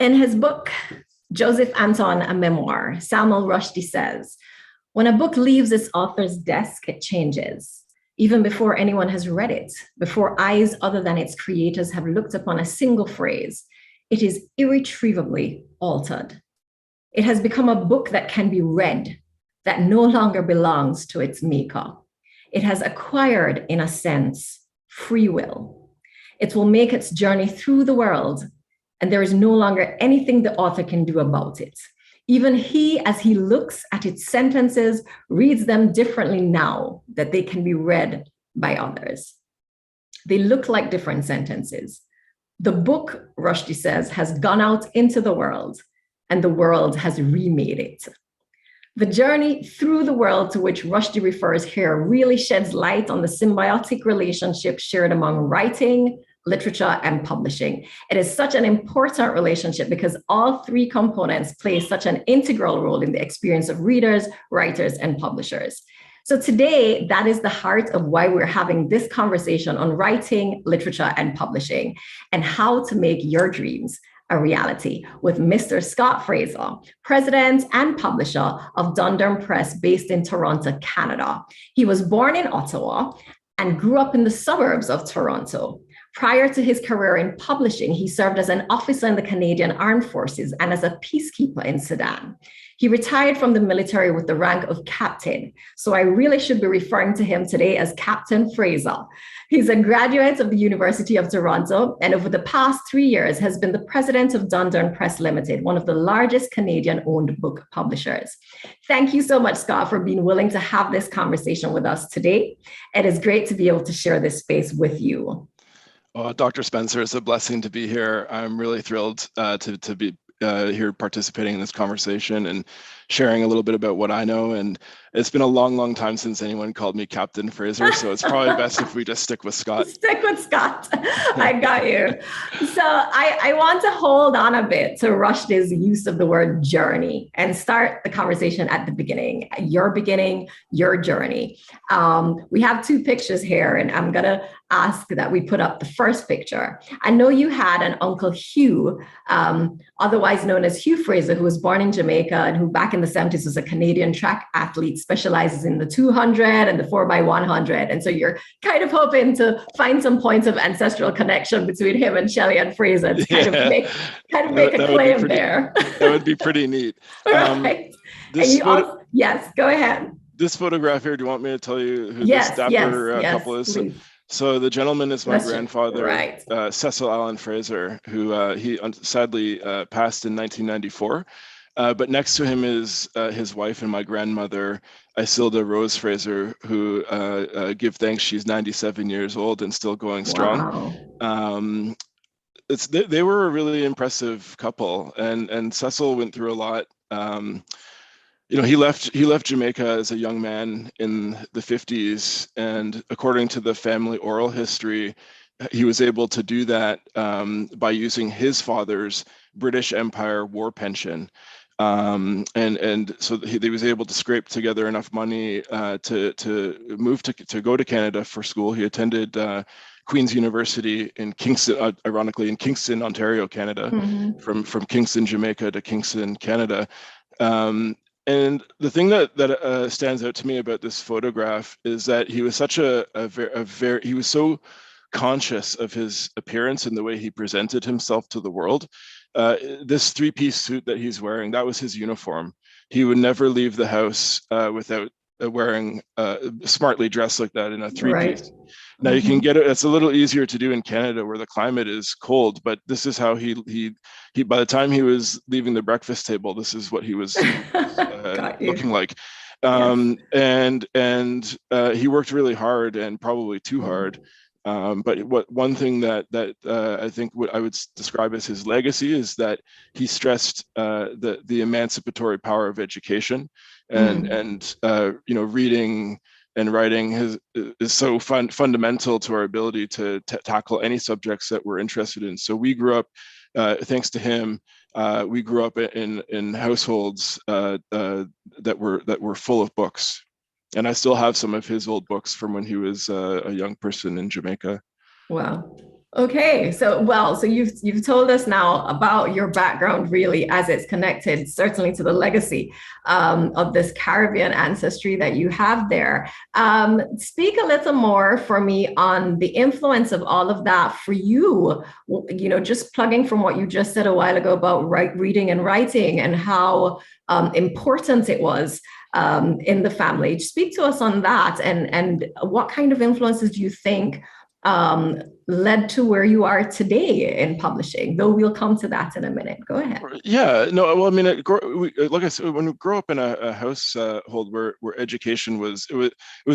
In his book, Joseph Anton, A Memoir, Salman Rushdie says, when a book leaves its author's desk, it changes. Even before anyone has read it, before eyes other than its creators have looked upon a single phrase, it is irretrievably altered. It has become a book that can be read, that no longer belongs to its maker. It has acquired, in a sense, free will. It will make its journey through the world, and there is no longer anything the author can do about it. Even he, as he looks at its sentences, reads them differently now that they can be read by others. They look like different sentences. The book, Rushdie says, has gone out into the world, and the world has remade it. The journey through the world to which Rushdie refers here really sheds light on the symbiotic relationship shared among writing, literature, and publishing. It is such an important relationship because all three components play such an integral role in the experience of readers, writers, and publishers. So today, that is the heart of why we're having this conversation on writing, literature, and publishing, and how to make your dreams a reality with Mr. Scott Fraser, president and publisher of Dundurn Press based in Toronto, Canada. He was born in Ottawa and grew up in the suburbs of Toronto. Prior to his career in publishing, he served as an officer in the Canadian Armed Forces and as a peacekeeper in Sudan. He retired from the military with the rank of captain, so I really should be referring to him today as Captain Fraser. He's a graduate of the University of Toronto, and over the past 3 years has been the president of Dundurn Press Limited, one of the largest Canadian-owned book publishers. Thank you so much, Scott, for being willing to have this conversation with us today. It is great to be able to share this space with you. Dr. Spencer, it's a blessing to be here. I'm really thrilled to be here participating in this conversation and sharing a little bit about what I know. And it's been a long, long time since anyone called me Captain Fraser, so it's probably best if we just stick with Scott. Stick with Scott. I got you. So I want to hold on a bit to Rushdie's use of the word journey and start the conversation at the beginning, your journey. We have two pictures here, and I'm going to ask that we put up the first picture. I know you had an Uncle Hugh, otherwise known as Hugh Fraser, who was born in Jamaica and who back in the 70s was a Canadian track athlete, specializes in the 200 and the 4x100. And so you're kind of hoping to find some points of ancestral connection between him and Shelley and Fraser to kind of make a claim there. That would be pretty neat. Right. Yes, go ahead. This photograph here, do you want me to tell you who this dapper couple is? Please. So the gentleman is my grandfather, right. Cecil Allen Fraser, who he sadly passed in 1994. But next to him is his wife and my grandmother, Isilda Rose Fraser, who give thanks she's 97 years old and still going strong. Wow. They were a really impressive couple, and Cecil went through a lot. He left Jamaica as a young man in the 50s, and according to the family oral history, he was able to do that by using his father's British Empire war pension. And so he was able to scrape together enough money to move to go to Canada for school. He attended Queen's University in Kingston, ironically in Kingston, Ontario, Canada, from Kingston, Jamaica to Kingston, Canada. And the thing that stands out to me about this photograph is that he was such he was so conscious of his appearance and the way he presented himself to the world. This three-piece suit that he's wearing, that was his uniform. He would never leave the house without wearing smartly dressed like that in a three-piece. Right. Now you can get it. It's a little easier to do in Canada where the climate is cold, but this is how he by the time he was leaving the breakfast table, this is what he was looking like. And he worked really hard and probably too hard. But one thing that I think what I would describe as his legacy is that he stressed the emancipatory power of education, and reading and writing is so fundamental to our ability to tackle any subjects that we're interested in. So we grew up, thanks to him, we grew up in households that were full of books. And I still have some of his old books from when he was a young person in Jamaica. Wow. Okay, so you've told us now about your background, really, as it's connected certainly to the legacy of this Caribbean ancestry that you have there. Speak a little more for me on the influence of all of that for you. You know, just plugging from what you just said a while ago about reading and writing and how important it was in the family. Speak to us on that, and what kind of influences do you think led to where you are today in publishing, though we'll come to that in a minute. Go ahead. Yeah, no, well, I mean, like I said, when we grow up in a household where education was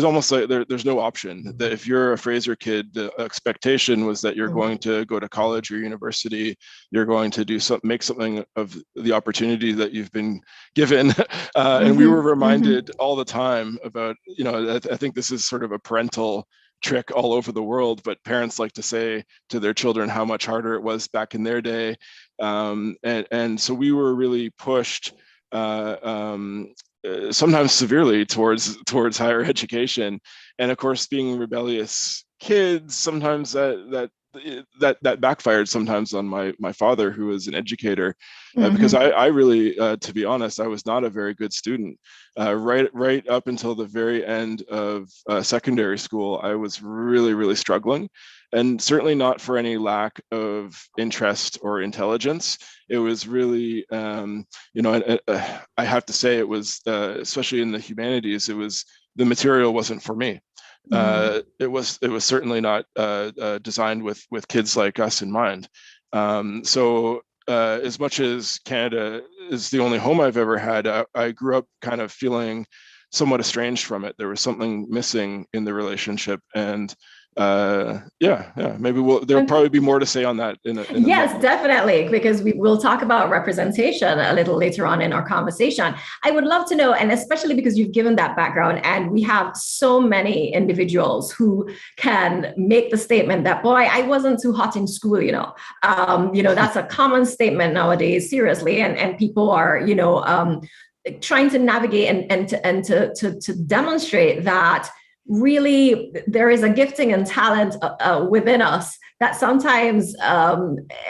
almost like there's no option. That if you're a Fraser kid, the expectation was that you're going to go to college or university, you're going to do something, make something of the opportunity that you've been given. And we were reminded all the time about, you know, I think this is sort of a parental trick all over the world, but parents like to say to their children how much harder it was back in their day. And so we were really pushed sometimes severely towards higher education. And of course, being rebellious kids, sometimes that backfired sometimes on my father, who was an educator, because I really, to be honest, I was not a very good student. Right up until the very end of secondary school, I was really struggling, and certainly not for any lack of interest or intelligence. It was really, you know, I have to say it was, especially in the humanities, the material wasn't for me. It was certainly not designed with kids like us in mind. So as much as Canada is the only home I've ever had, I grew up kind of feeling somewhat estranged from it. There was something missing in the relationship, and maybe there'll probably be more to say on that in a yes, moment. definitely, because will talk about representation a little later on in our conversation. I would love to know, and especially because you've given that background, and we have so many individuals who can make the statement that, boy, I wasn't too hot in school, that's a common statement nowadays, seriously, and people are, trying to navigate and to demonstrate that really there is a gifting and talent within us that sometimes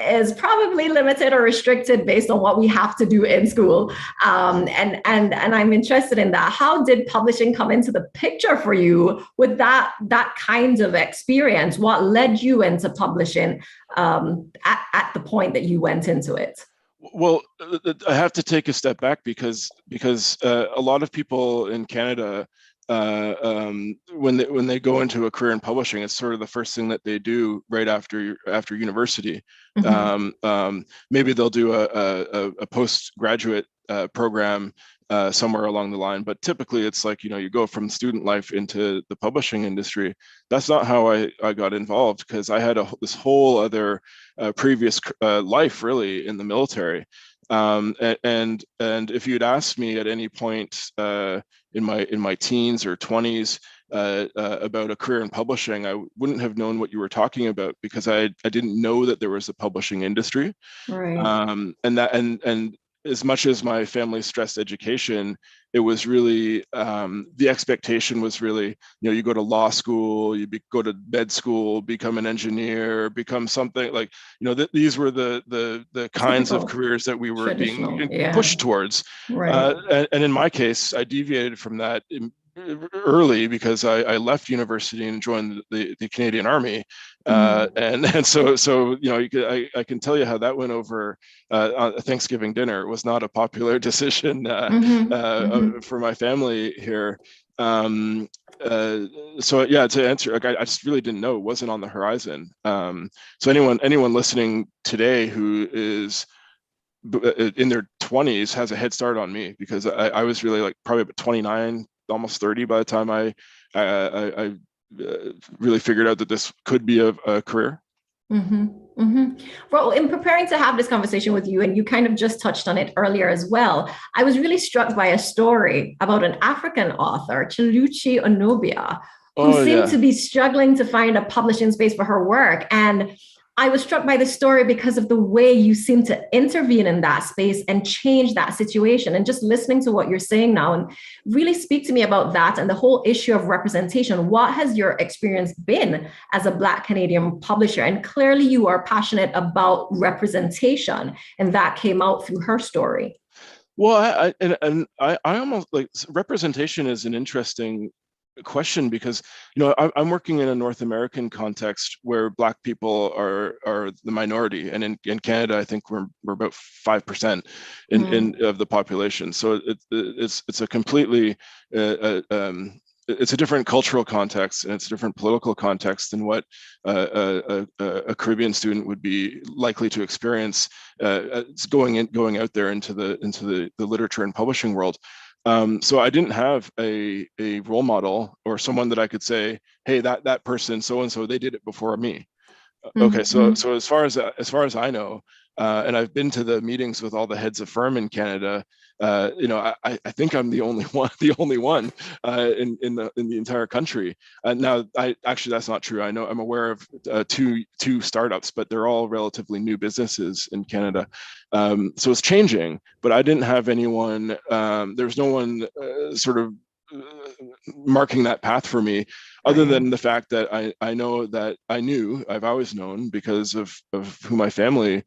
is probably limited or restricted based on what we have to do in school. And I'm interested in that. How did publishing come into the picture for you with that kind of experience? What led you into publishing at the point that you went into it? Well, I have to take a step back because a lot of people in Canada, when they go into a career in publishing, it's sort of the first thing that they do right after university. Maybe they'll do a postgraduate program somewhere along the line, but typically it's like, you go from student life into the publishing industry. That's not how I got involved, because I had this whole other previous life really in the military. And if you'd asked me at any point in my teens or 20s about a career in publishing, I wouldn't have known what you were talking about, because I didn't know that there was a publishing industry. Right. And as much as my family stressed education, it was really the expectation was really, you go to law school, go to med school, become an engineer, become something like, these were the kinds of careers that we were being pushed towards. Right. And in my case, I deviated from that early, because I left university and joined the Canadian Army. And so I can tell you how that went over on a Thanksgiving dinner. It was not a popular decision for my family here. So yeah, to answer, like, I just really didn't know. It wasn't on the horizon. So anyone listening today who is in their 20s has a head start on me, because I was really like probably about 29, almost 30 by the time I really figured out that this could be a career. Well, in preparing to have this conversation with you, and you kind of just touched on it earlier as well, I was really struck by a story about an African author, Chiluchi Onobia, who seemed to be struggling to find a publishing space for her work. And I was struck by the story because of the way you seem to intervene in that space and change that situation. And just listening to what you're saying now, and really speak to me about that and the whole issue of representation. What has your experience been as a Black Canadian publisher? And clearly you are passionate about representation, and that came out through her story. Well, I almost like representation is an interesting question because I'm working in a North American context where Black people are the minority, and in Canada I think we're about 5% in of the population. So it's a completely it's a different cultural context, and it's a different political context than what a Caribbean student would be likely to experience going out there into the literature and publishing world. So I didn't have a role model or someone that I could say, hey, that person so and so, they did it before me. Okay, so as far as I know, and I've been to the meetings with all the heads of firm in Canada. I think I'm the only one in the entire country. Now, that's not true. I know I'm aware of two startups, but they're all relatively new businesses in Canada. So it's changing, but I didn't have anyone. There's no one sort of marking that path for me, other than the fact that I've always known, because of who my family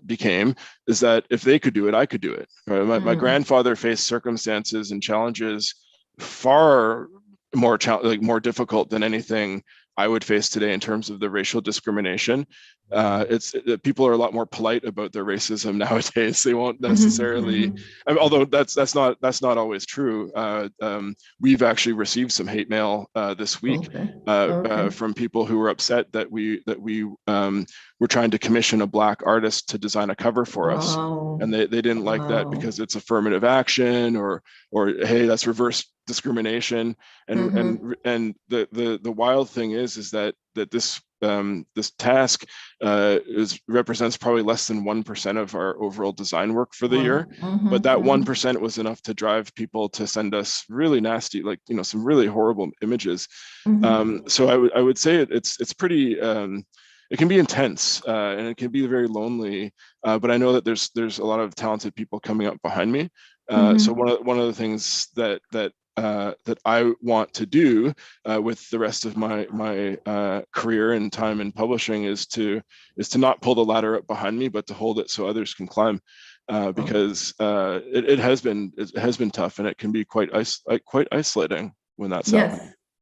became, is that if they could do it, I could do it. Right? My grandfather faced circumstances and challenges far more difficult than anything I would face today in terms of the racial discrimination. People are a lot more polite about their racism nowadays. They won't necessarily, although that's not always true. We've actually received some hate mail this week from people who were upset that we were trying to commission a Black artist to design a cover for us, and they didn't like that because it's affirmative action, or hey, that's reverse discrimination. And the wild thing is that this task represents probably less than 1% of our overall design work for the year, but that 1% was enough to drive people to send us really nasty, some really horrible images. So I would say it's pretty. It can be intense, and it can be very lonely. But I know that there's a lot of talented people coming up behind me. So one of the things that I want to do with the rest of my career and time in publishing is to not pull the ladder up behind me, but to hold it so others can climb, because it has been tough, and it can be quite isolating when that's up.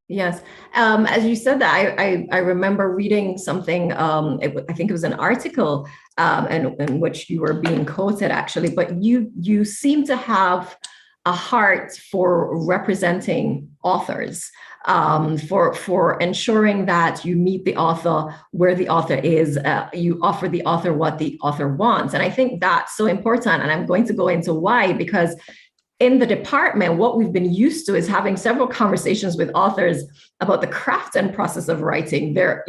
Yes. As you said that, I remember reading something. I think it was an article in which you were being quoted, actually. But you seem to have a heart for representing authors, for ensuring that you meet the author where the author is. You offer the author what the author wants, and I think that's so important. And I'm going to go into why, because in the department, what we've been used to is having several conversations with authors about the craft and process of writing, their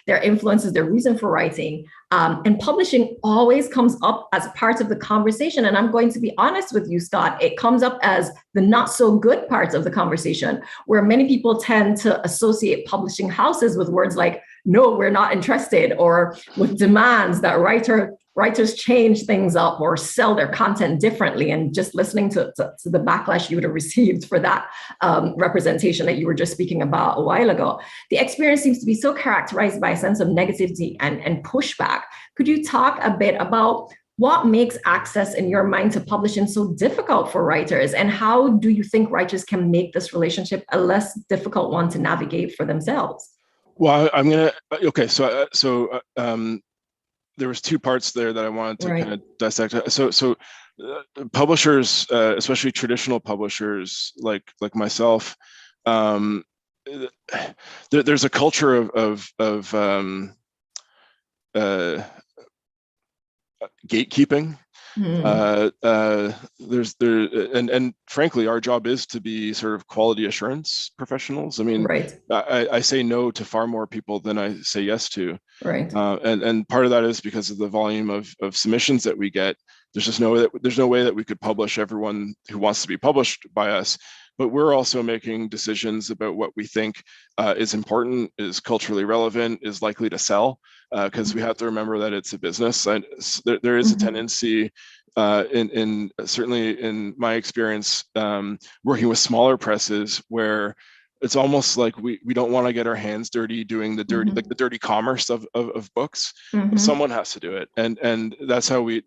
influences, their reason for writing. And publishing always comes up as part of the conversation. And I'm going to be honest with you, Scott, it comes up as the not so good parts of the conversation, where many people tend to associate publishing houses with words like, no, we're not interested, or with demands that writers change things up or sell their content differently. And just listening to the backlash you would have received for that representation that you were just speaking about a while ago, the experience seems to be so characterized by a sense of negativity and pushback. Could you talk a bit about what makes access, in your mind, to publishing so difficult for writers, and how do you think writers can make this relationship a less difficult one to navigate for themselves? Well, there was two parts there that I wanted to kind of dissect. So publishers, especially traditional publishers like myself, there's a culture of gatekeeping. And frankly, our job is to be sort of quality assurance professionals. I mean, I say no to far more people than I say yes to. And part of that is because of the volume of submissions that we get. There's no way that we could publish everyone who wants to be published by us. But we're also making decisions about what we think is important, is culturally relevant, is likely to sell. because we have to remember that it's a business. There is a tendency, in certainly in my experience, working with smaller presses, where it's almost like we don't want to get our hands dirty doing the dirty, like the dirty commerce of books. Someone has to do it, and that's how we,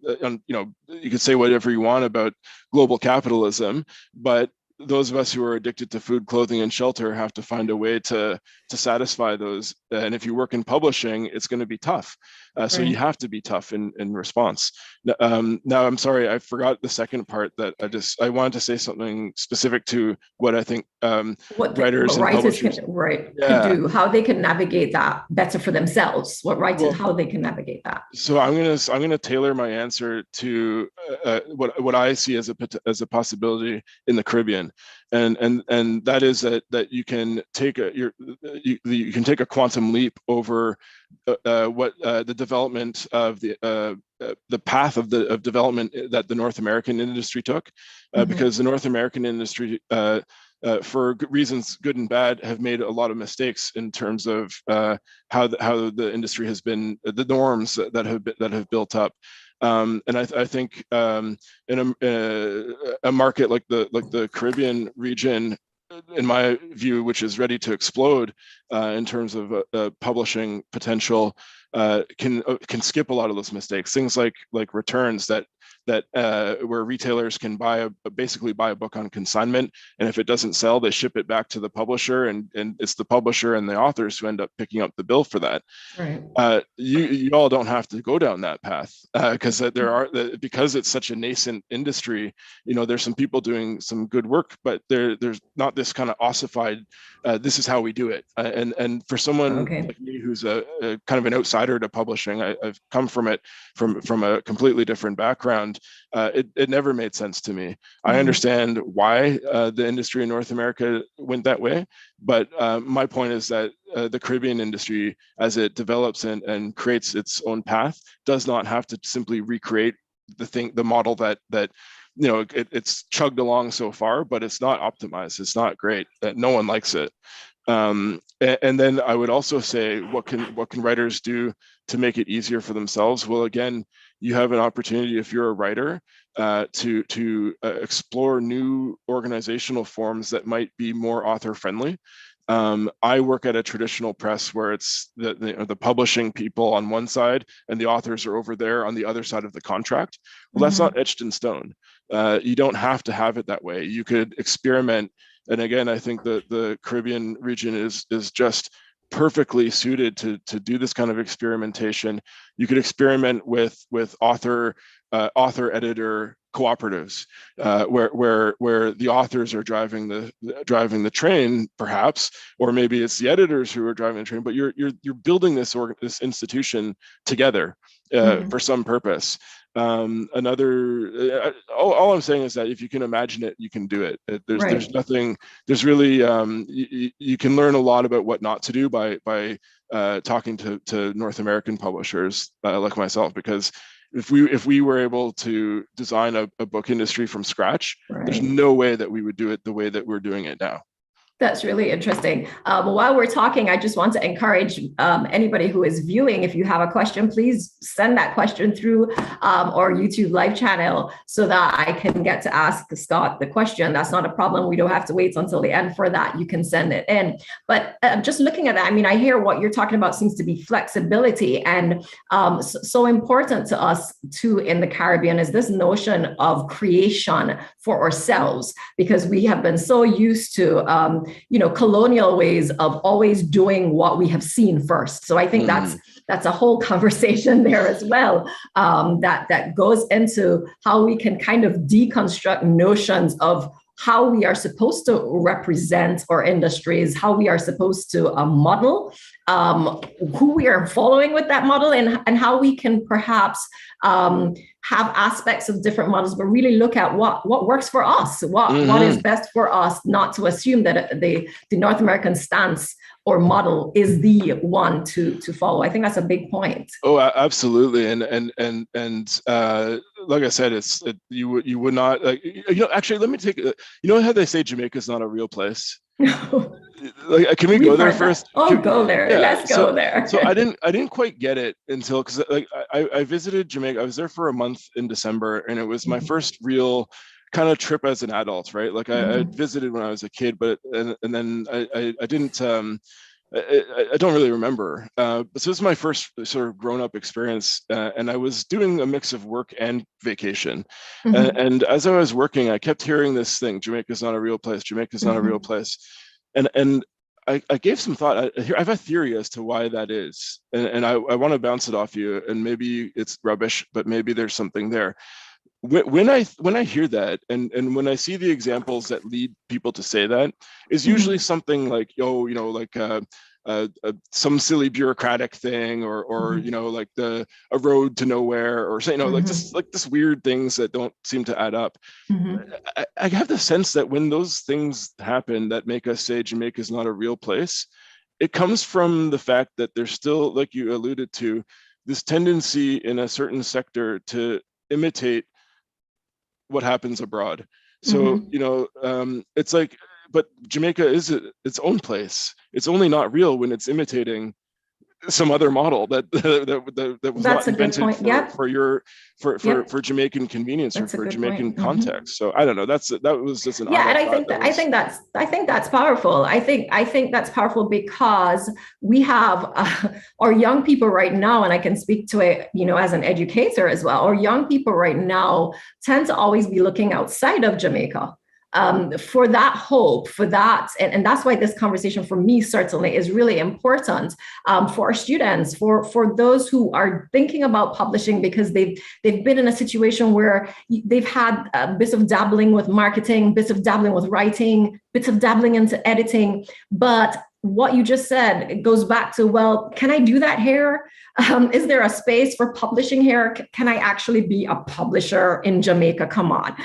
you could say whatever you want about global capitalism, but those of us who are addicted to food, clothing, and shelter have to find a way to satisfy those. And if you work in publishing, it's going to be tough. So you have to be tough in response. Now, I'm sorry, I forgot the second part. That I wanted to say something specific to what I think writers and publishers can do, how they can navigate that better for themselves. How they can navigate that. So I'm gonna tailor my answer to what I see as a possibility in the Caribbean, and that is that you can take you can take a quantum leap over what the development of the path of development that the North American industry took, because the North American industry, for reasons good and bad, have made a lot of mistakes in terms of how the industry has been, the norms that have built up. And I think in a market like the Caribbean region, in my view, which is ready to explode in terms of publishing potential, can skip a lot of those mistakes. Things like returns that where retailers can basically buy a book on consignment, and if it doesn't sell, they ship it back to the publisher, and it's the publisher and the authors who end up picking up the bill for that. Right. You all don't have to go down that path, because because it's such a nascent industry. There's some people doing some good work, but there's not this kind of ossified, this is how we do it. And for someone like me, who's a kind of an outsider to publishing, I've come from it from a completely different background. It never made sense to me. I understand why the industry in North America went that way, but my point is that the Caribbean industry, as it develops and creates its own path, does not have to simply recreate the model that it's chugged along so far, but it's not optimized. It's not great. No one likes it. And then I would also say, what can writers do to make it easier for themselves? Well, again, you have an opportunity, if you're a writer, to explore new organizational forms that might be more author friendly. I work at a traditional press where it's the publishing people on one side and the authors are over there on the other side of the contract. Well, that's not etched in stone. You don't have to have it that way. You could experiment. And again, I think the Caribbean region is just perfectly suited to do this kind of experimentation. You could experiment with author editor cooperatives, where the authors are driving the train, perhaps, or maybe it's the editors who are driving the train. But you're building this institution together for some purpose. All I'm saying is that if you can imagine it, you can do it. There's nothing. There's really you can learn a lot about what not to do by talking to North American publishers like myself, because if we were able to design a book industry from scratch, there's no way that we would do it the way that we're doing it now. That's really interesting. While we're talking, I just want to encourage anybody who is viewing, if you have a question, please send that question through our YouTube live channel so that I can get to ask Scott the question. That's not a problem. We don't have to wait until the end for that. You can send it in. But just looking at that, I mean, I hear what you're talking about seems to be flexibility. And so important to us too in the Caribbean is this notion of creation for ourselves, because we have been so used to colonial ways of always doing what we have seen first. So I think that's a whole conversation there as well, that goes into how we can kind of deconstruct notions of how we are supposed to represent our industries, how we are supposed to model, who we are following with that model, and how we can perhaps have aspects of different models, but really look at what works for us, what is best for us, not to assume that the North American stance or model is the one to follow. I think that's a big point. Oh, absolutely. And like I said, you would not, actually, let me take, how they say Jamaica is not a real place? Like, can we We've go there heard that. first? Oh, go there. Yeah. Let's go there. So I didn't quite get it until, because like I visited Jamaica. I was there for a month in December, and it was my first real kind of trip as an adult, right? Like I visited when I was a kid, but and then I didn't. I don't really remember. So this is my first sort of grown-up experience, and I was doing a mix of work and vacation. And as I was working, I kept hearing this thing: Jamaica's not a real place. Jamaica's not a real place. And I gave some thought. I have a theory as to why that is, and I want to bounce it off you. And maybe it's rubbish, but maybe there's something there. When I hear that, and when I see the examples that lead people to say that, is usually something like, oh, like some silly bureaucratic thing, or like a road to nowhere, or say, like just like this weird things that don't seem to add up. I have the sense that when those things happen that make us say Jamaica is not a real place, it comes from the fact that there's still, like you alluded to, this tendency in a certain sector to imitate what happens abroad. So, it's like, but Jamaica is its own place. It's only not real when it's imitating some other model that was That's not a good invented point. Yep. for Jamaican convenience, or That's a for good Jamaican point. context. So I don't know. That was just an Yeah, and idle I thought think that I think that's powerful. I think that's powerful because we have our young people right now, and I can speak to it, as an educator as well. Our young people right now tend to always be looking outside of Jamaica. For that hope, for that, and that's why this conversation for me certainly is really important, for our students, for those who are thinking about publishing, because they've been in a situation where they've had bits of dabbling with marketing, bits of dabbling with writing, bits of dabbling into editing, but what you just said, it goes back to, well, can I do that here? Is there a space for publishing here? Can I actually be a publisher in Jamaica? Come on.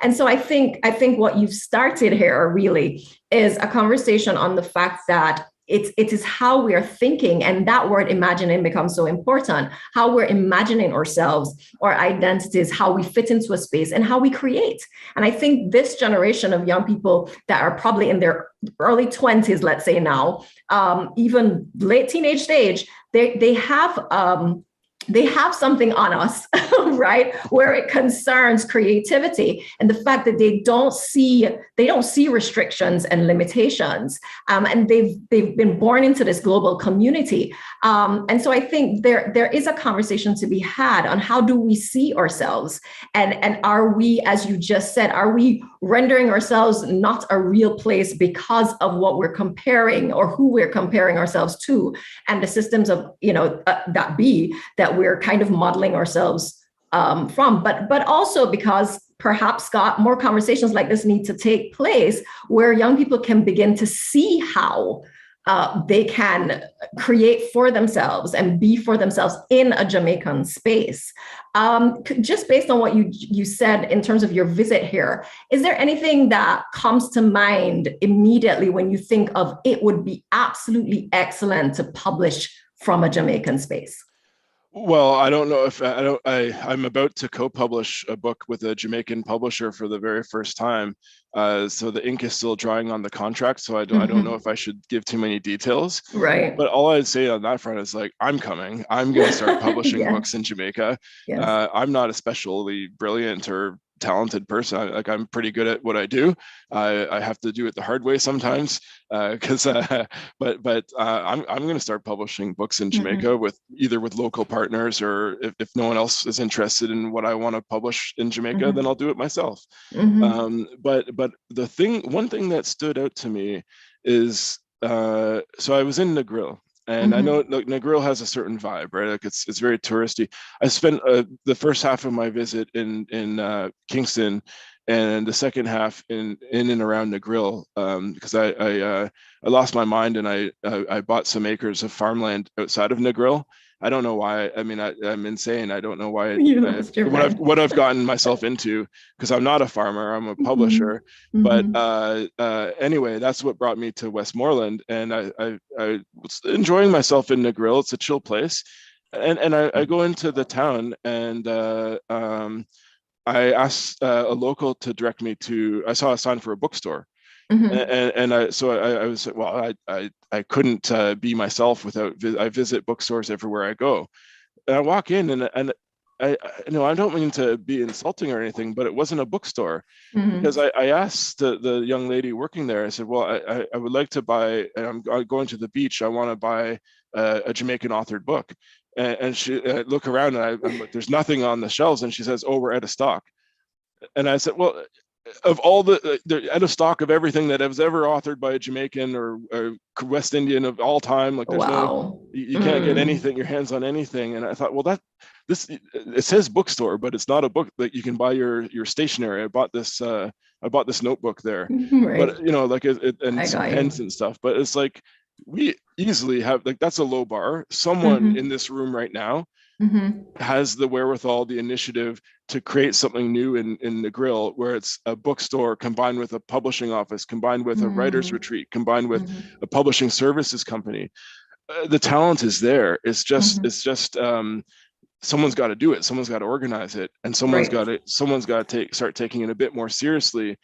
And so I think what you've started here really is a conversation on the fact that it is how we are thinking, and that word imagining becomes so important. How we're imagining ourselves, our identities, how we fit into a space, and how we create. And I think this generation of young people that are probably in their early 20s, let's say now, even late teenage stage, they have something on us, right? Where it concerns creativity and the fact that they don't see restrictions and limitations, and they've been born into this global community, and so I think there is a conversation to be had on how do we see ourselves, and are we, as you just said, are we rendering ourselves not a real place because of what we're comparing or who we're comparing ourselves to, and the systems of that we're kind of modeling ourselves from, but also because perhaps, Scott, more conversations like this need to take place where young people can begin to see how they can create for themselves and be for themselves in a Jamaican space. Just based on what you said in terms of your visit here, is there anything that comes to mind immediately when you think of it would be absolutely excellent to publish from a Jamaican space? Well, I don't know if I'm about to co-publish a book with a Jamaican publisher for the very first time. So the ink is still drying on the contract. So I don't know if I should give too many details. Right. But all I'd say on that front is, like, I'm coming. I'm going to start publishing Yes. books in Jamaica. Yes. I'm not especially brilliant or talented person. I'm pretty good at what I do. I have to do it the hard way sometimes, because I'm going to start publishing books in Jamaica with local partners, or if no one else is interested in what I want to publish in Jamaica, then I'll do it myself. But one thing that stood out to me is, so I was in Negril. And I know Negril has a certain vibe, right? Like it's very touristy. I spent the first half of my visit in Kingston, and the second half in and around Negril, because I lost my mind, and I bought some acres of farmland outside of Negril. I don't know why. I mean, I'm insane. I don't know why. What I've gotten myself into, because I'm not a farmer. I'm a publisher. But anyway, that's what brought me to Westmoreland, and I was enjoying myself in Negril. It's a chill place, and I go into the town, and I asked a local to direct me to. I saw a sign for a bookstore. Mm-hmm. I was, well, I couldn't be myself without, I visit bookstores everywhere I go. And I walk in and you know, I don't mean to be insulting or anything, but it wasn't a bookstore, because Mm-hmm. I asked the young lady working there. I said, well, I would like to buy, and I'm going to the beach. I want to buy a Jamaican authored book. And she look around, and I'm like, there's nothing on the shelves. And she says, oh, we're out of stock. And I said, well, of all they're out of stock of everything that was ever authored by a Jamaican or West Indian of all time. Like, there's no, Wow. you can't get Mm. anything, your hands on anything. And I thought, well, this, it says bookstore, but it's not a book that you can buy your stationery. I bought this notebook there, Right. but you know, like and I some got pens you. and stuff. But it's like, we easily have, like, that's a low bar. Someone in Mm-hmm. this room right now Mm-hmm. has the wherewithal, the initiative to create something new in the grill, where it's a bookstore combined with a publishing office, combined with a writer's Mm-hmm. retreat, combined with Mm-hmm. a publishing services company. The talent is there. Mm-hmm. It's just someone's got to do it. Someone's got to organize it, and Right. someone's got to start taking it a bit more seriously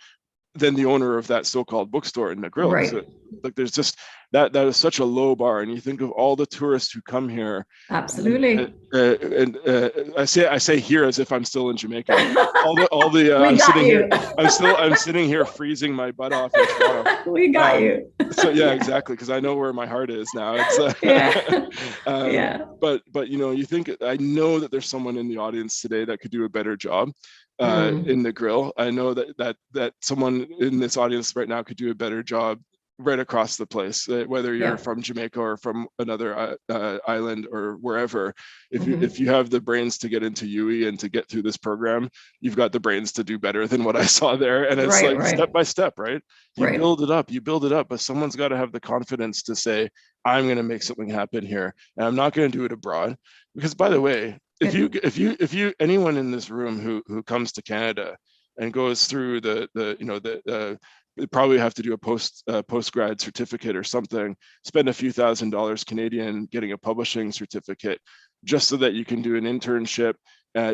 than the owner of that so-called bookstore in the grill. Because Right. like, there's just that is such a low bar. And you think of all the tourists who come here, Absolutely. I say here as if I'm still in Jamaica. All the We got you. I'm sitting here freezing my butt off in Toronto. We got Um, you. so yeah, Yeah. exactly, because I know where my heart is now. It's Yeah. Yeah. but you know, you think, I know that there's someone in the audience today that could do a better job in Mm. the grill. I know that someone in this audience right now could do a better job right across the place, whether you're Yeah. from Jamaica or from another island or wherever. If Mm-hmm. you have the brains to get into UE and to get through this program, you've got the brains to do better than what I saw there. And it's Right. like Right. step by step, right? Right. You build it up, but someone's got to have the confidence to say, I'm going to make something happen here, and I'm not going to do it abroad. Because, by the way, It, anyone in this room who comes to Canada and goes through the you know the they probably have to do a post grad certificate or something, spend a few $1,000s Canadian getting a publishing certificate, just so that you can do an internship,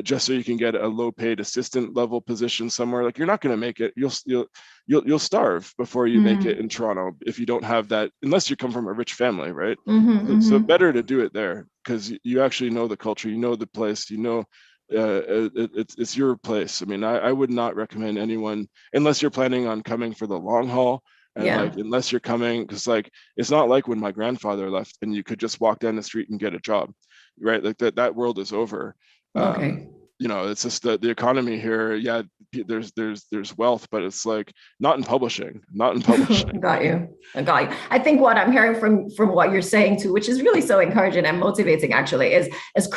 just so you can get a low paid assistant level position somewhere. Like, you're not going to make it. You'll starve before you make it in mm, Toronto if you don't have that, unless you come from a rich family, right? mm-hmm, So mm-hmm. better to do it there, because you actually know the culture, you know the place, you know, it's your place. I mean, I would not recommend anyone, unless you're planning on coming for the long haul, and like, Yeah. unless you're coming, because like, it's not like when my grandfather left and you could just walk down the street and get a job, right? Like, that world is over. um Okay. you know, it's just the economy here. Yeah, there's wealth, but it's like, not in publishing, not in publishing. Got you. I got you. I think what I'm hearing from what you're saying too, which is really so encouraging and motivating actually, is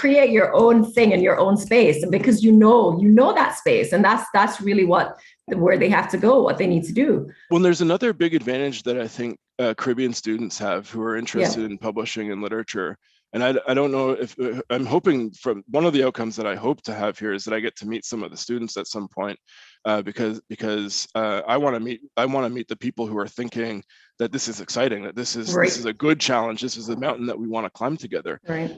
create your own thing in your own space. And because you know that space. And that's really where they have to go, what they need to do. Well, there's another big advantage that I think Caribbean students have who are Yeah. interested in publishing and literature. And I don't know if I'm hoping, from one of the outcomes that I hope to have here is that I get to meet some of the students at some point, because I want to meet the people who are thinking that this is exciting, that this is Right. a good challenge, this is a mountain that we want to climb together. Right.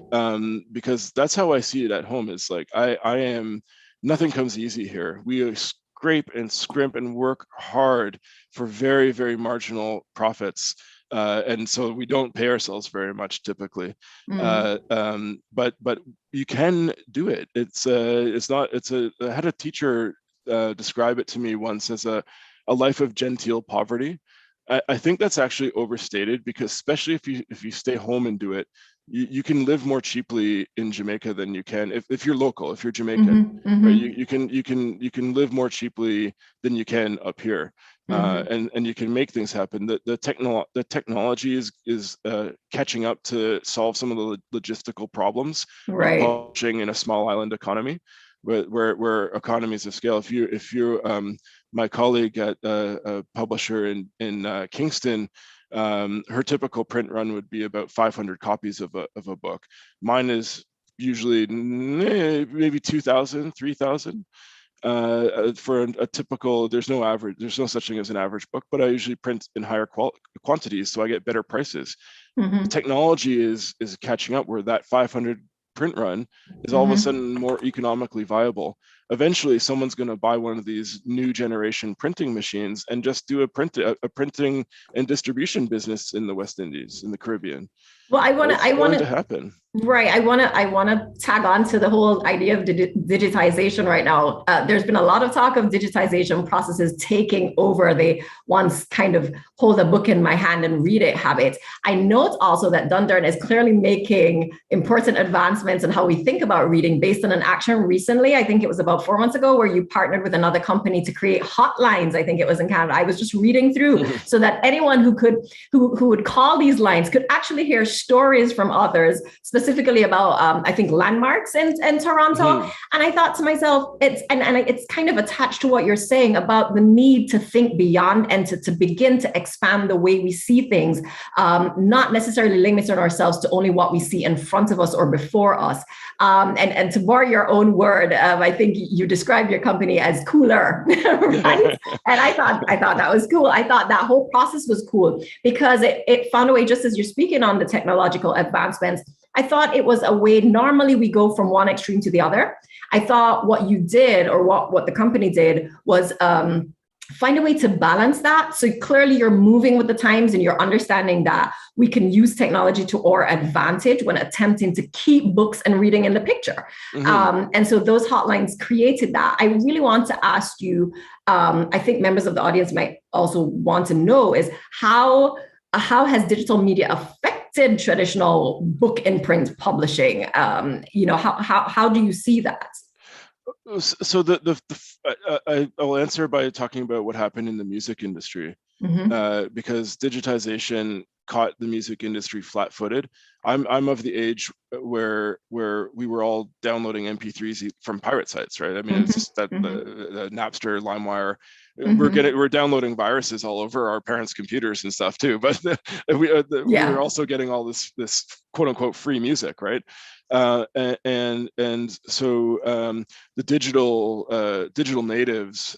Because that's how I see it at home. Is like, I am, nothing comes easy here. We scrape and scrimp and work hard for very, very marginal profits. And so we don't pay ourselves very much typically. Mm. But you can do it. It's not, I had a teacher describe it to me once as a life of genteel poverty. I think that's actually overstated, because especially if you stay home and do it, you can live more cheaply in Jamaica than you can if you're local, if you're Jamaican, Mm-hmm. right? Mm-hmm. You can live more cheaply than you can up here, Mm-hmm. and you can make things happen. The technology is catching up to solve some of the logistical problems of Right. publishing in a small island economy, where economies of scale. If you My colleague at a publisher in Kingston, her typical print run would be about 500 copies of a book. Mine is usually maybe 2,000, 3,000. For a typical, there's no average, there's no such thing as an average book, but I usually print in higher quantities, so I get better prices. The Mm-hmm. technology is catching up, where that 500 print run is all of a sudden more economically viable. Eventually, someone's going to buy one of these new generation printing machines and just do a printing and distribution business in the West Indies, in the Caribbean. Well, It's going to happen. Right. I want to tag on to the whole idea of digitization right now. There's been a lot of talk of digitization processes taking over the once kind of hold a book in my hand and read it habit. I note also that Dundurn is clearly making important advancements in how we think about reading based on an action recently. I think it was about 4 months ago where you partnered with another company to create hotlines. I think it was in Canada. I was just reading through so that anyone who would call these lines could actually hear stories from authors, specifically about I think landmarks in Toronto. And I thought to myself, it's kind of attached to what you're saying about the need to think beyond and to begin to expand the way we see things, not necessarily limiting ourselves to only what we see in front of us or before us. And to borrow your own word, I think you described your company as cooler, right? And I thought that was cool. I thought that whole process was cool because it found a way, just as you're speaking on the technological advancements, I thought it was a way, normally we go from one extreme to the other. I thought what you did, or what the company did, was find a way to balance that. So clearly you're moving with the times and you're understanding that we can use technology to our advantage when attempting to keep books and reading in the picture. And so those hotlines created that. I really want to ask you, I think members of the audience might also want to know, is how has digital media affected traditional book and print publishing? How do you see that? So I'll answer by talking about what happened in the music industry, because digitization caught the music industry flat-footed. I'm of the age where we were all downloading MP3s from pirate sites, right? I mean, it's just that the Napster, LimeWire. We're downloading viruses all over our parents' computers and stuff too. But we were also getting all this quote unquote free music, right? And so the digital natives,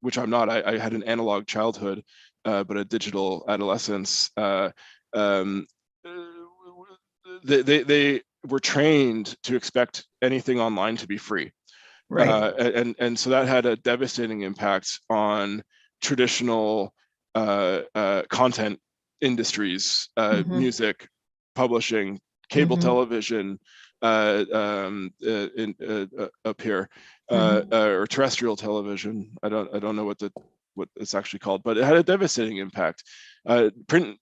which I'm not. I had an analog childhood, but a digital adolescence. They were trained to expect anything online to be free. Right. And so that had a devastating impact on traditional content industries, music, publishing, cable television, up here, or terrestrial television. I don't know what it's actually called, but it had a devastating impact. Print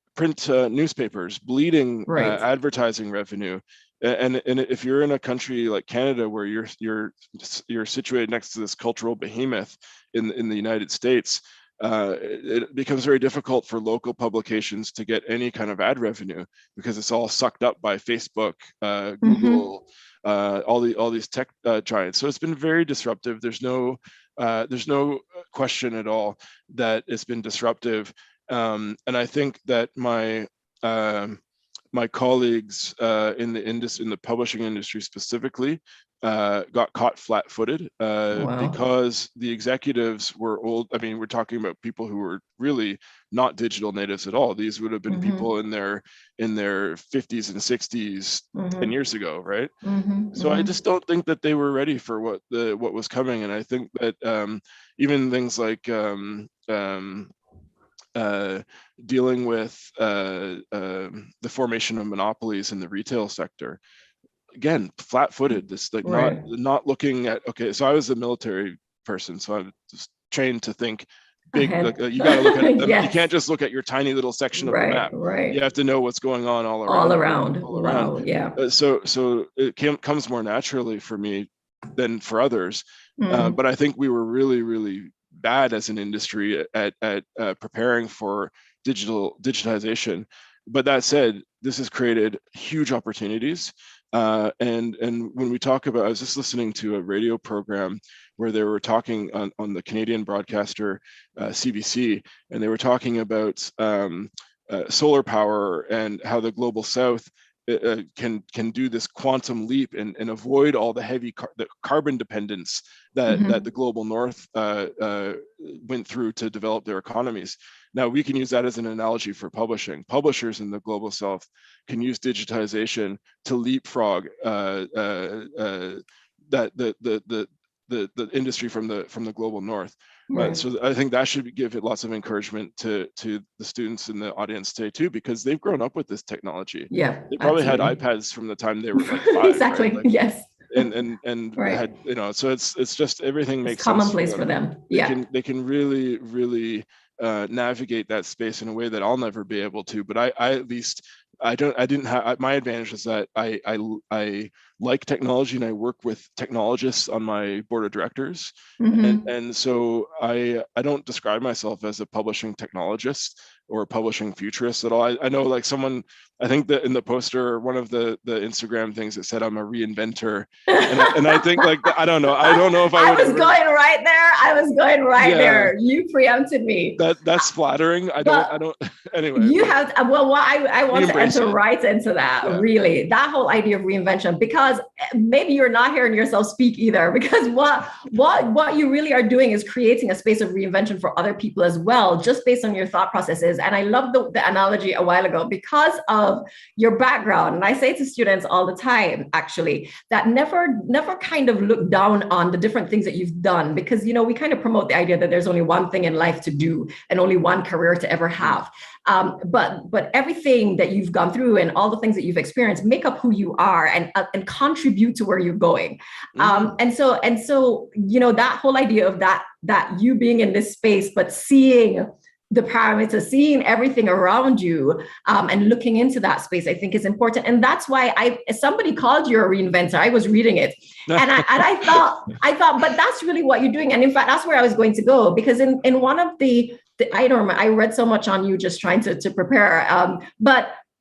newspapers bleeding advertising revenue. And if you're in a country like Canada where you're situated next to this cultural behemoth in the United States, it becomes very difficult for local publications to get any kind of ad revenue because it's all sucked up by Facebook, Google, all these tech giants. So it's been very disruptive. There's no question at all that it's been disruptive. And I think that my colleagues in the publishing industry specifically got caught flat-footed because the executives were old. I mean, we're talking about people who were really not digital natives at all. These would have been people in their 50s and 60s 10 years ago, right? So I just don't think that they were ready for what was coming. And I think that even things like dealing with the formation of monopolies in the retail sector, again, flat-footed. This not looking at, okay, so I was a military person, so I'm just trained to think big. Like, you got to look at it. You can't just look at your tiny little section of the map. You have to know what's going on all around. Wow, yeah. So it comes more naturally for me than for others. But I think we were really, really bad as an industry at preparing for digitization. But that said, this has created huge opportunities. And when we talk about, I was just listening to a radio program where they were talking on the Canadian broadcaster CBC, and they were talking about solar power and how the global south can do this quantum leap and avoid all the heavy the carbon dependence that the global north went through to develop their economies. Now we can use that as an analogy for publishing. Publishers in the global south can use digitization to leapfrog that the industry from the global north. Right. So I think that should give it lots of encouragement to the students in the audience today too, because they've grown up with this technology. Yeah, they probably absolutely. had iPads from the time they were like 5. Exactly. Right? Like, yes. And right. had, you know, so it's just everything makes it's commonplace for them. Yeah. They can really navigate that space in a way that I'll never be able to. But I at least I didn't have, my advantage is that I like technology and I work with technologists on my board of directors. And so I don't describe myself as a publishing technologist or a publishing futurist at all. I know, like, someone, I think that in the poster, one of the Instagram things, it said I'm a reinventor, and I think, like, I don't know if I was going right there. I was going right there. You preempted me. That's flattering. I don't anyway. You have, well, I want to enter right into that. Really, that whole idea of reinvention, because maybe you're not hearing yourself speak either, because what you really are doing is creating a space of reinvention for other people as well, just based on your thought processes. And I love the analogy a while ago because of your background. And I say to students all the time, actually, that never kind of look down on the different things that you've done, because, you know, we kind of promote the idea that there's only one thing in life to do and only one career to ever have. But everything that you've gone through and all the things that you've experienced make up who you are and contribute to where you're going. And so, you know, that whole idea of that you being in this space, but seeing the parameters, seeing everything around you, and looking into that space, I think is important. And that's why somebody called you a reinventor. I was reading it, and I thought, but that's really what you're doing. And in fact, that's where I was going to go, because in one of the I don't remember, I read so much on you just trying to prepare,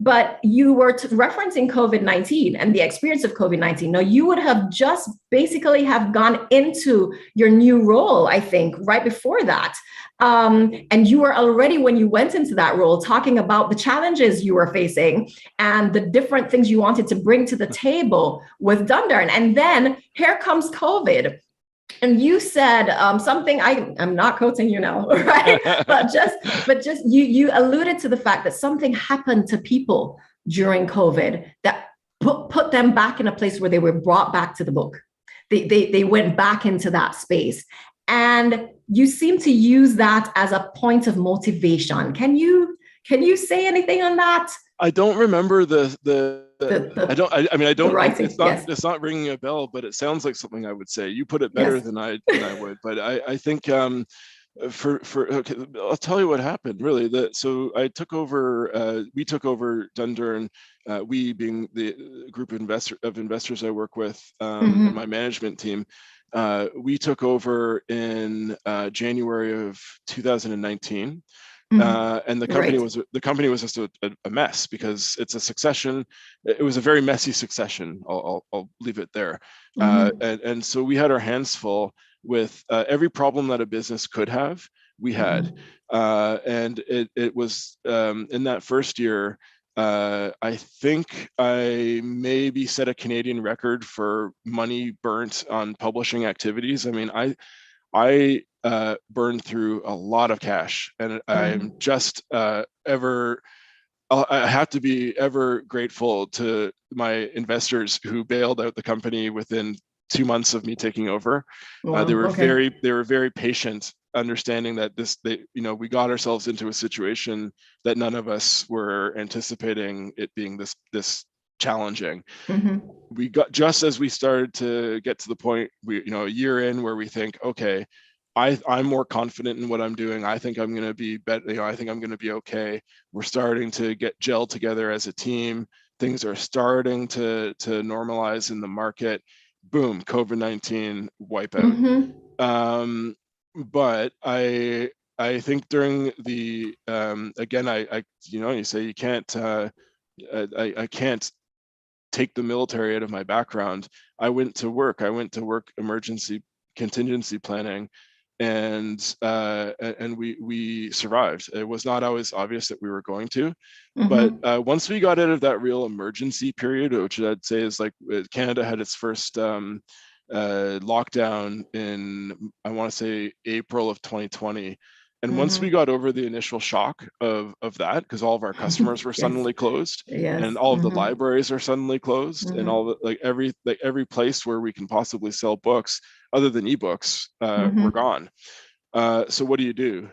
but you were referencing COVID-19 and the experience of COVID-19. Now, you would have just basically have gone into your new role, I think, right before that. And you were already, when you went into that role, talking about the challenges you were facing and the different things you wanted to bring to the table with Dundurn. And then here comes COVID. And you said something, I'm not quoting you now, right? but just you alluded to the fact that something happened to people during COVID that put them back in a place where they were brought back to the book. They went back into that space. And you seem to use that as a point of motivation. Can you say anything on that? I don't remember I don't writing, it's not ringing a bell, but it sounds like something I would say. You put it better than I would, but I think okay, I'll tell you what happened really. So I took over, we took over Dundurn, we being the group of investors I work with, in my management team. We took over in January of 2019. And the company was just a mess, because it's a succession. It was a very messy succession. I'll leave it there. And so we had our hands full with every problem that a business could have. We had, and it was in that first year. I think I maybe set a Canadian record for money burnt on publishing activities. I mean, I burned through a lot of cash, and I'm just I have to be ever grateful to my investors who bailed out the company within 2 months of me taking over. They were very patient, understanding that we got ourselves into a situation that none of us were anticipating it being this challenging. We got, just as we started to get to the point, a year in, where we think, okay, I'm more confident in what I'm doing. I think I'm going to be better. I think I'm going to be okay. We're starting to get gelled together as a team. Things are starting to normalize in the market. Boom, COVID-19 wipeout. But I think during the again, you say you can't. I can't take the military out of my background. I went to work emergency contingency planning and we survived. It was not always obvious that we were going to, but Mm-hmm. once we got out of that real emergency period, which I'd say is like Canada had its first lockdown in, I want to say, April of 2020. And once we Mm-hmm. got over the initial shock of that, because all of our customers were Yes. suddenly closed, and Yes. all of the Mm-hmm. libraries are suddenly closed, and all Mm-hmm. the, like every place where we can possibly sell books other than ebooks were Mm-hmm. gone. So what do you do?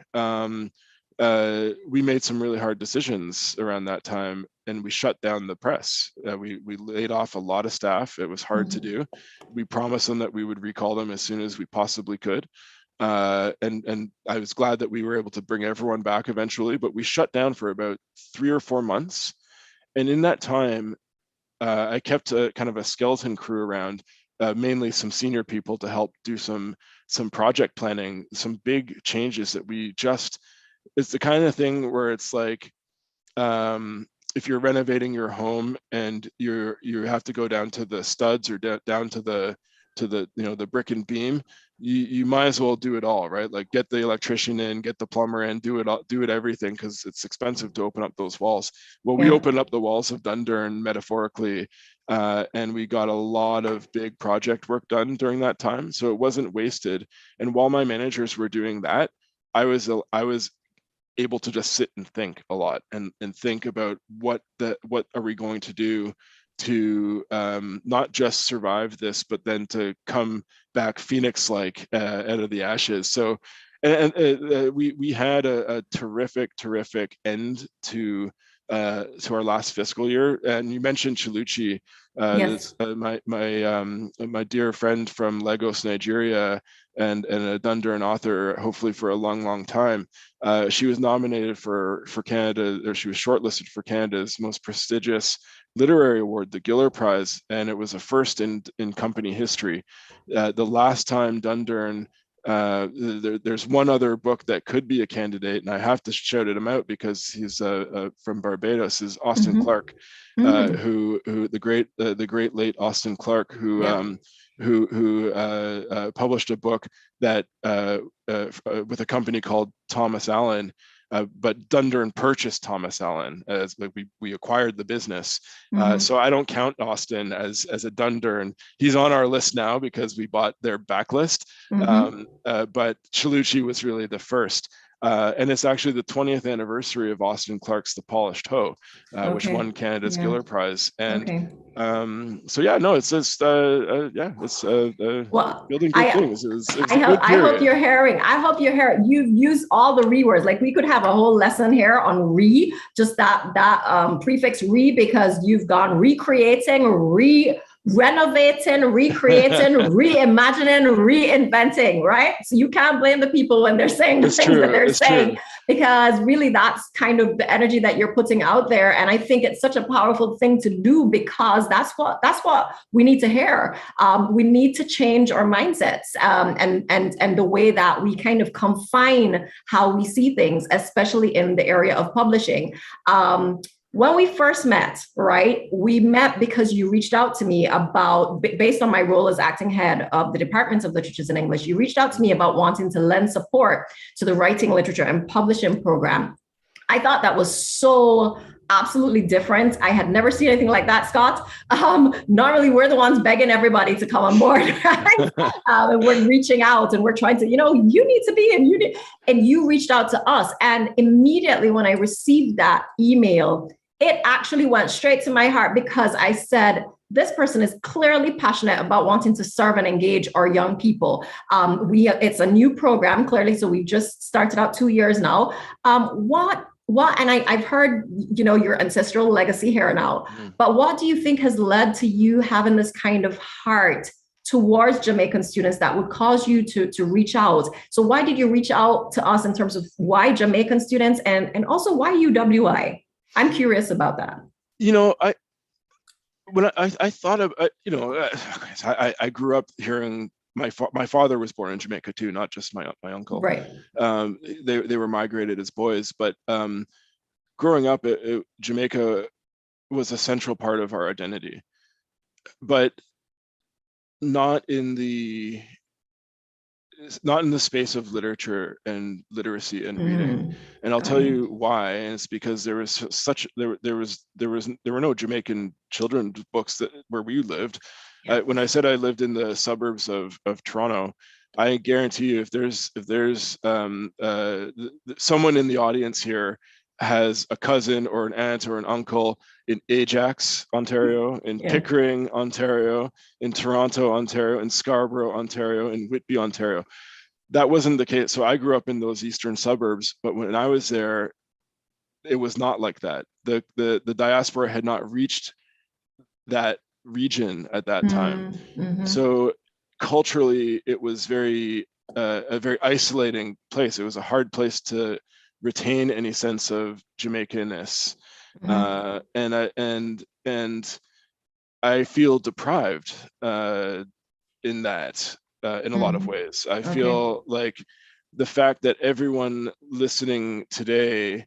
We made some really hard decisions around that time, and we shut down the press. We laid off a lot of staff. It was hard to Mm-hmm. do. We promised them that we would recall them as soon as we possibly could. And I was glad that we were able to bring everyone back eventually, but we shut down for about 3 or 4 months. And in that time, I kept a kind of a skeleton crew around, mainly some senior people to help do some project planning, some big changes that we just, it's the kind of thing where it's like, if you're renovating your home and you have to go down to the studs or down to the the brick and beam, you might as well do it all, right? Like get the electrician in, get the plumber in, do it all, do it everything, because it's expensive to open up those walls. Well, we Yeah. opened up the walls of Dundurn metaphorically, and we got a lot of big project work done during that time, so it wasn't wasted. And while my managers were doing that, I was able to just sit and think a lot, and think about what are we going to do to not just survive this, but then to come back phoenix like out of the ashes. So we had a terrific end to our last fiscal year. And you mentioned Chiluchi, Yes. my dear friend from Lagos, Nigeria, and a Dundurn author, hopefully for a long time. She was nominated for Canada, or she was shortlisted for Canada's most prestigious literary award, the Giller Prize, and it was a first in company history. The last time Dundurn, there's one other book that could be a candidate, and I have to shout him out because he's from Barbados, is Austin Mm-hmm. Clarke, Mm. who the great late Austin Clarke, who Yeah. published a book that with a company called Thomas Allen, but Dundurn purchased Thomas Allen, as like we acquired the business. Mm-hmm. So I don't count Austin as a Dundurn. He's on our list now because we bought their backlist. Mm-hmm. But Chiluchi was really the first. And it's actually the 20th anniversary of Austin Clarke's The Polished Hoe, which Okay. won Canada's Yeah. Giller Prize. And Okay. so yeah, no, it's just it's Well, building good I things. It was a good I hope period. you're hearing. I hope you're hearing. You've used all the re words. Like we could have a whole lesson here on re, just that prefix re, because you've gone recreating, renovating, recreating, reimagining, reinventing, right? So you can't blame the people when they're saying the It's things that true. they're It's true. saying, because really that's kind of the energy that you're putting out there. And I think it's such a powerful thing to do, because that's what we need to hear. We need to change our mindsets, and the way that we kind of confine how we see things, especially in the area of publishing. When we first met, right, we met because you reached out to me about, based on my role as acting head of the Department of Literatures and English, you reached out to me about wanting to lend support to the writing, literature, and publishing program. I thought that was so absolutely different. I had never seen anything like that, Scott. Normally, we're the ones begging everybody to come on board, right? And we're reaching out and we're trying to, you need to be, and you reached out to us. And immediately when I received that email, it actually went straight to my heart, because I said, this person is clearly passionate about wanting to serve and engage our young people. It's a new program, clearly, so we've just started out 2 years now. And I've heard, your ancestral legacy here now, but what do you think has led to you having this kind of heart towards Jamaican students that would cause you to reach out? So why did you reach out to us in terms of why Jamaican students, and also why UWI? I'm curious about that. I thought of, I grew up hearing my father was born in Jamaica too, not just my uncle. Right. They were migrated as boys, but growing up, Jamaica was a central part of our identity, but not in the not in the space of literature and literacy and reading. Mm. And I'll Got tell it. you why. And it's because there were no Jamaican children's books that where we lived. Yeah. When I said I lived in the suburbs of Toronto, I guarantee you, if there's someone in the audience here has a cousin or an aunt or an uncle in Ajax, Ontario, in Yeah. Pickering, Ontario, in Toronto, Ontario, in Scarborough, Ontario, in Whitby, Ontario. That wasn't the case. So I grew up in those eastern suburbs, but when I was there, it was not like that. The diaspora had not reached that region at that time. Mm-hmm. So culturally, it was a very isolating place. It was a hard place to retain any sense of Jamaicanness, Mm-hmm. and I feel deprived in that in a lot of Mm-hmm. ways. I Okay. feel like the fact that everyone listening today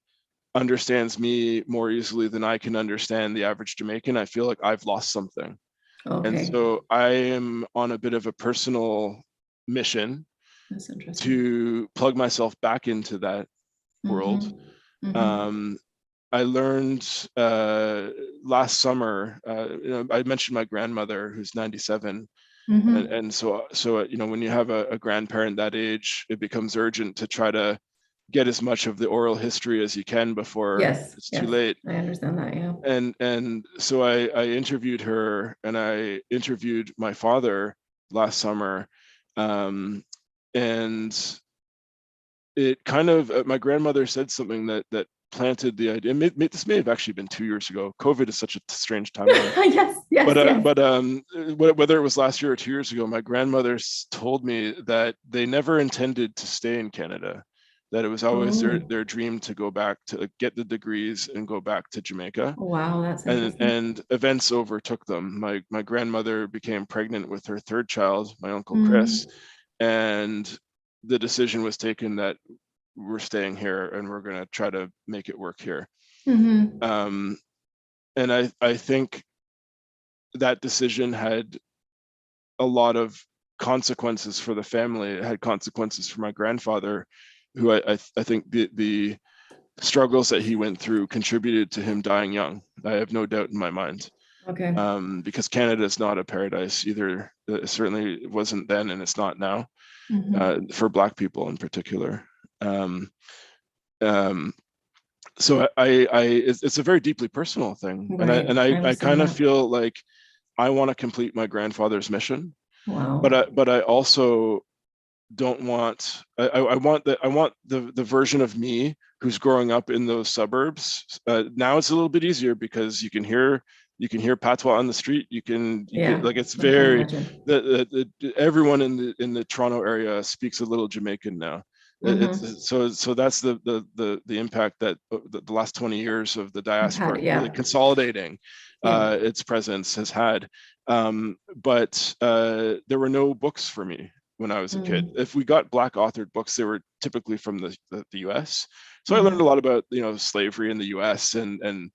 understands me more easily than I can understand the average Jamaican, I feel like I've lost something. And Okay. so I am on a bit of a personal mission That's interesting. to plug myself back into that world. Mm-hmm. Mm-hmm. Um, I learned last summer, I mentioned my grandmother who's 97. Mm-hmm. And so when you have a grandparent that age, it becomes urgent to try to get as much of the oral history as you can before Yes. it's too Yes. late. I understand that. Yeah. And so I interviewed her, and I interviewed my father last summer, and it kind of my grandmother said something that planted the idea. This may have actually been 2 years ago. COVID is such a strange timeline. Yes. Yes. But Yes. whether it was last year or 2 years ago, my grandmother told me that they never intended to stay in Canada, that it was always Oh. their dream to go back to get the degrees and go back to Jamaica. Wow. That's And interesting. events overtook them. My grandmother became pregnant with her third child, my uncle Chris, Mm-hmm. and the decision was taken that we're staying here and we're going to try to make it work here. Mm-hmm. Um, and I think that decision had a lot of consequences for the family. It had consequences for my grandfather, who I think the struggles that he went through contributed to him dying young. I have no doubt in my mind. Okay. Because Canada is not a paradise either. It certainly wasn't then, and it's not now, Mm-hmm. for Black people in particular. Um, um, so it's a very deeply personal thing, and Right. I I understand kind of that. feel like I want to complete my grandfather's mission, Wow. but I also don't want I want the version of me who's growing up in those suburbs. Now it's a little bit easier because you can hear patois on the street. You can Yeah. like it's I can very imagine. everyone in the Toronto area speaks a little Jamaican now. Mm-hmm. So that's the impact that the last 20 years of the You've had diaspora it. really Yeah. consolidating Yeah. its presence has had. But there were no books for me when I was a kid. Mm-hmm. If we got Black authored books, they were typically from the U.S. So I learned a Mm-hmm. lot about slavery in the U.S. and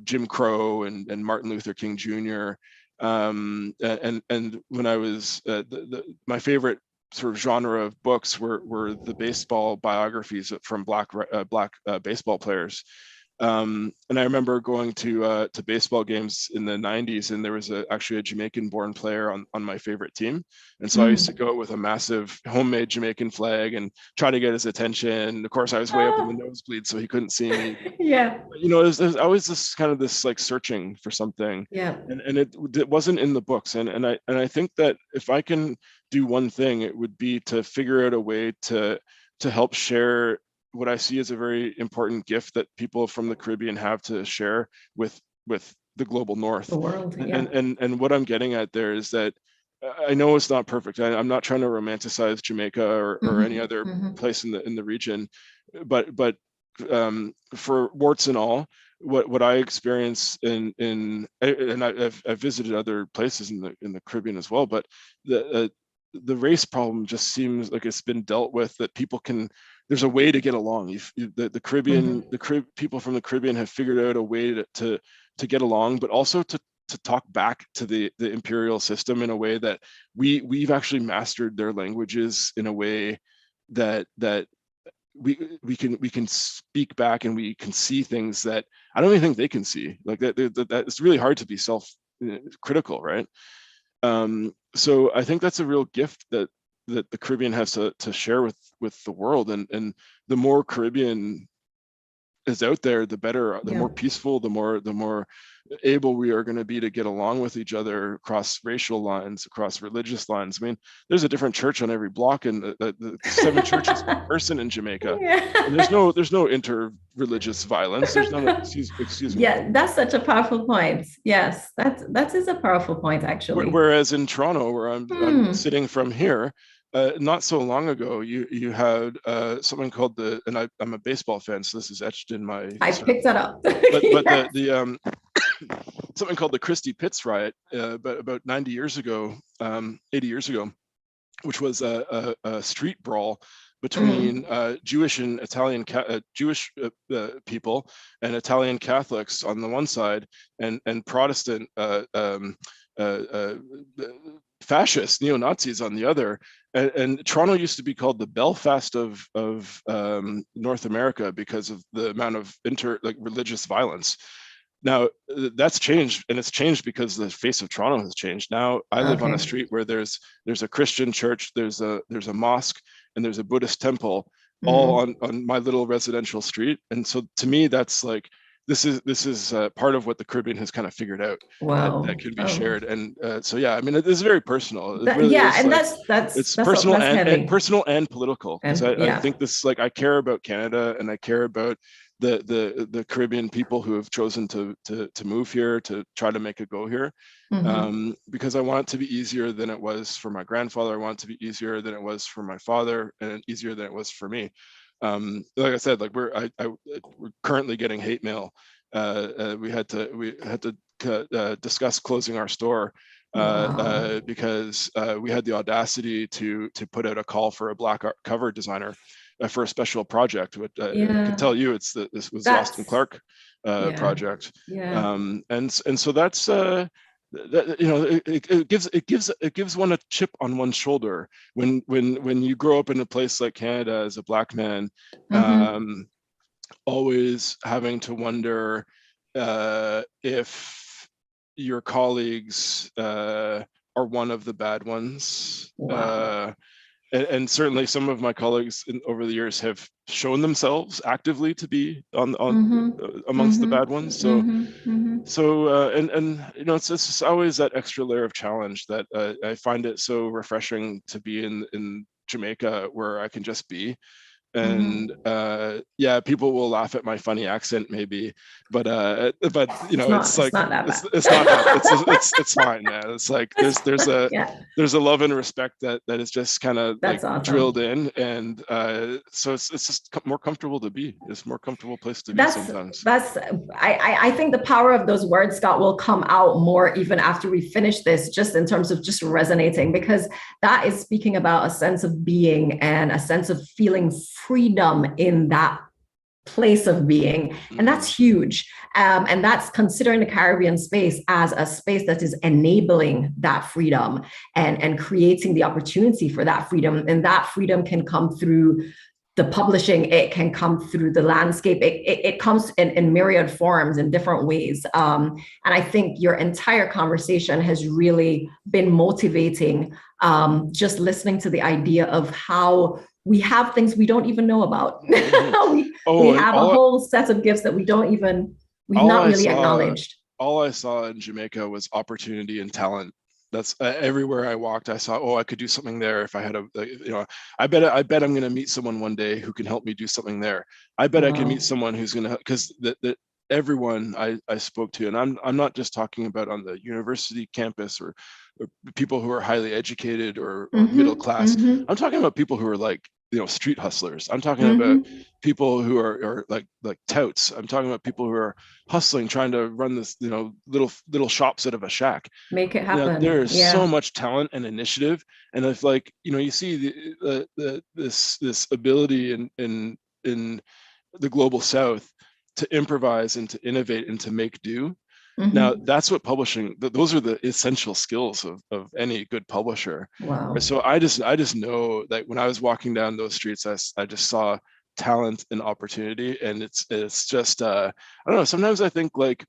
Jim Crow and Martin Luther King Jr. And when I was my favorite sort of genre of books were the baseball biographies from black baseball players. And I remember going to baseball games in the 90s, and there was actually a Jamaican born player on my favorite team. And so I used to Mm. go with a massive homemade Jamaican flag and try to get his attention. Of course, I was way up in the Ah. nosebleed, so he couldn't see me. But Yeah. it was always this kind of this like searching for something, Yeah. and it wasn't in the books. And I think that if I can do one thing, it would be to figure out a way to help share what I see as a very important gift that people from the Caribbean have to share with the global The North. world. Yeah. And what I'm getting at there is that I know it's not perfect. I'm not trying to romanticize Jamaica or any Mm-hmm. other Mm-hmm. place in the region, but for warts and all, what I experience and I've visited other places in the Caribbean as well, but the race problem just seems like it's been dealt with, that people can, there's a way to get along. The Caribbean, Mm-hmm. people from the Caribbean have figured out a way to get along, but also to talk back to the imperial system in a way that we've actually mastered their languages in a way that we can speak back, and we can see things that I don't even think they can see. Like that it's really hard to be self critical, right? So I think that's a real gift that the Caribbean has to share with the world, and the more Caribbean is out there, the better, the more peaceful, the more able we are going to be to get along with each other across racial lines, across religious lines. I mean, there's a different church on every block, and the 7 churches per person in Jamaica. And there's no inter-religious violence. There's none. Excuse me. Yeah, that's such a powerful point. Yes, that is a powerful point, actually. Whereas in Toronto, where I'm sitting from here, not so long ago, you had something called and I'm a baseball fan, so this is etched in my. I picked that up. But the something called the Christie Pitts Riot, but about 90 years ago, 80 years ago, which was a street brawl between Jewish and Italian Jewish people and Italian Catholics on the one side, and Protestant fascists, neo-Nazis on the other. And Toronto used to be called the Belfast of North America because of the amount of religious violence. Now that's changed, and it's changed because the face of Toronto has changed. Now I live on a street where there's a Christian church, there's a mosque, and there's a Buddhist temple, all on my little residential street. And so to me, that's like, this is part of what the Caribbean has kind of figured out. Wow. that can be shared. And so yeah, I mean, it is very personal. It really is, and like, that's personal, and personal and political, because I think this, like, I care about Canada, and I care about the Caribbean people who have chosen to move here, to try to make a go here, because I want it to be easier than it was for my grandfather. I want it to be easier than it was for my father, and easier than it was for me. Like I said, like we're currently getting hate mail. We had to discuss closing our store because we had the audacity to put out a call for a black art cover designer for a special project. Which I can tell you, this was the Austin Clark project. And so that's it gives one a chip on one's shoulder when you grow up in a place like Canada as a black man, always having to wonder if your colleagues are one of the bad ones. And certainly some of my colleagues over the years have shown themselves actively to be amongst the bad ones. So and it's just always that extra layer of challenge that I find it so refreshing to be in Jamaica, where I can just be. And people will laugh at my funny accent maybe, but it's like, it's not that. It's fine. Yeah, it's like there's a love and respect that is just kind of like awesome. Drilled in, and so it's just more comfortable to be. It's a more comfortable place to be sometimes. I think the power of those words, Scott, will come out more even after we finish this, just in terms of just resonating, because that is speaking about a sense of being and a sense of feeling freedom in that place of being. And that's huge. And that's considering the Caribbean space as a space that is enabling that freedom and creating the opportunity for that freedom. And that freedom can come through the publishing, it can come through the landscape, it comes in myriad forms in different ways. And I think your entire conversation has really been motivating, just listening to the idea of how we have things we don't even know about. we have a whole set of gifts that we've not really acknowledged. All I saw in Jamaica was opportunity and talent. That's everywhere I walked, I saw, I could do something there if I had I bet I'm going to meet someone one day who can help me do something there. I bet I can meet someone who's going to, because everyone I spoke to, and I'm not just talking about on the university campus or people who are highly educated or middle class. I'm talking about people who are like, street hustlers. I'm talking about people who are like touts. I'm talking about people who are hustling, trying to run this, little shops out of a shack. Make it happen. There's so much talent and initiative. And if you see this ability in the global South to improvise and to innovate and to make do. Now, Mm-hmm. that's what publishing, those are the essential skills of any good publisher. Wow. So I just know that when I was walking down those streets, I just saw talent and opportunity. And it's just, I don't know, sometimes I think like,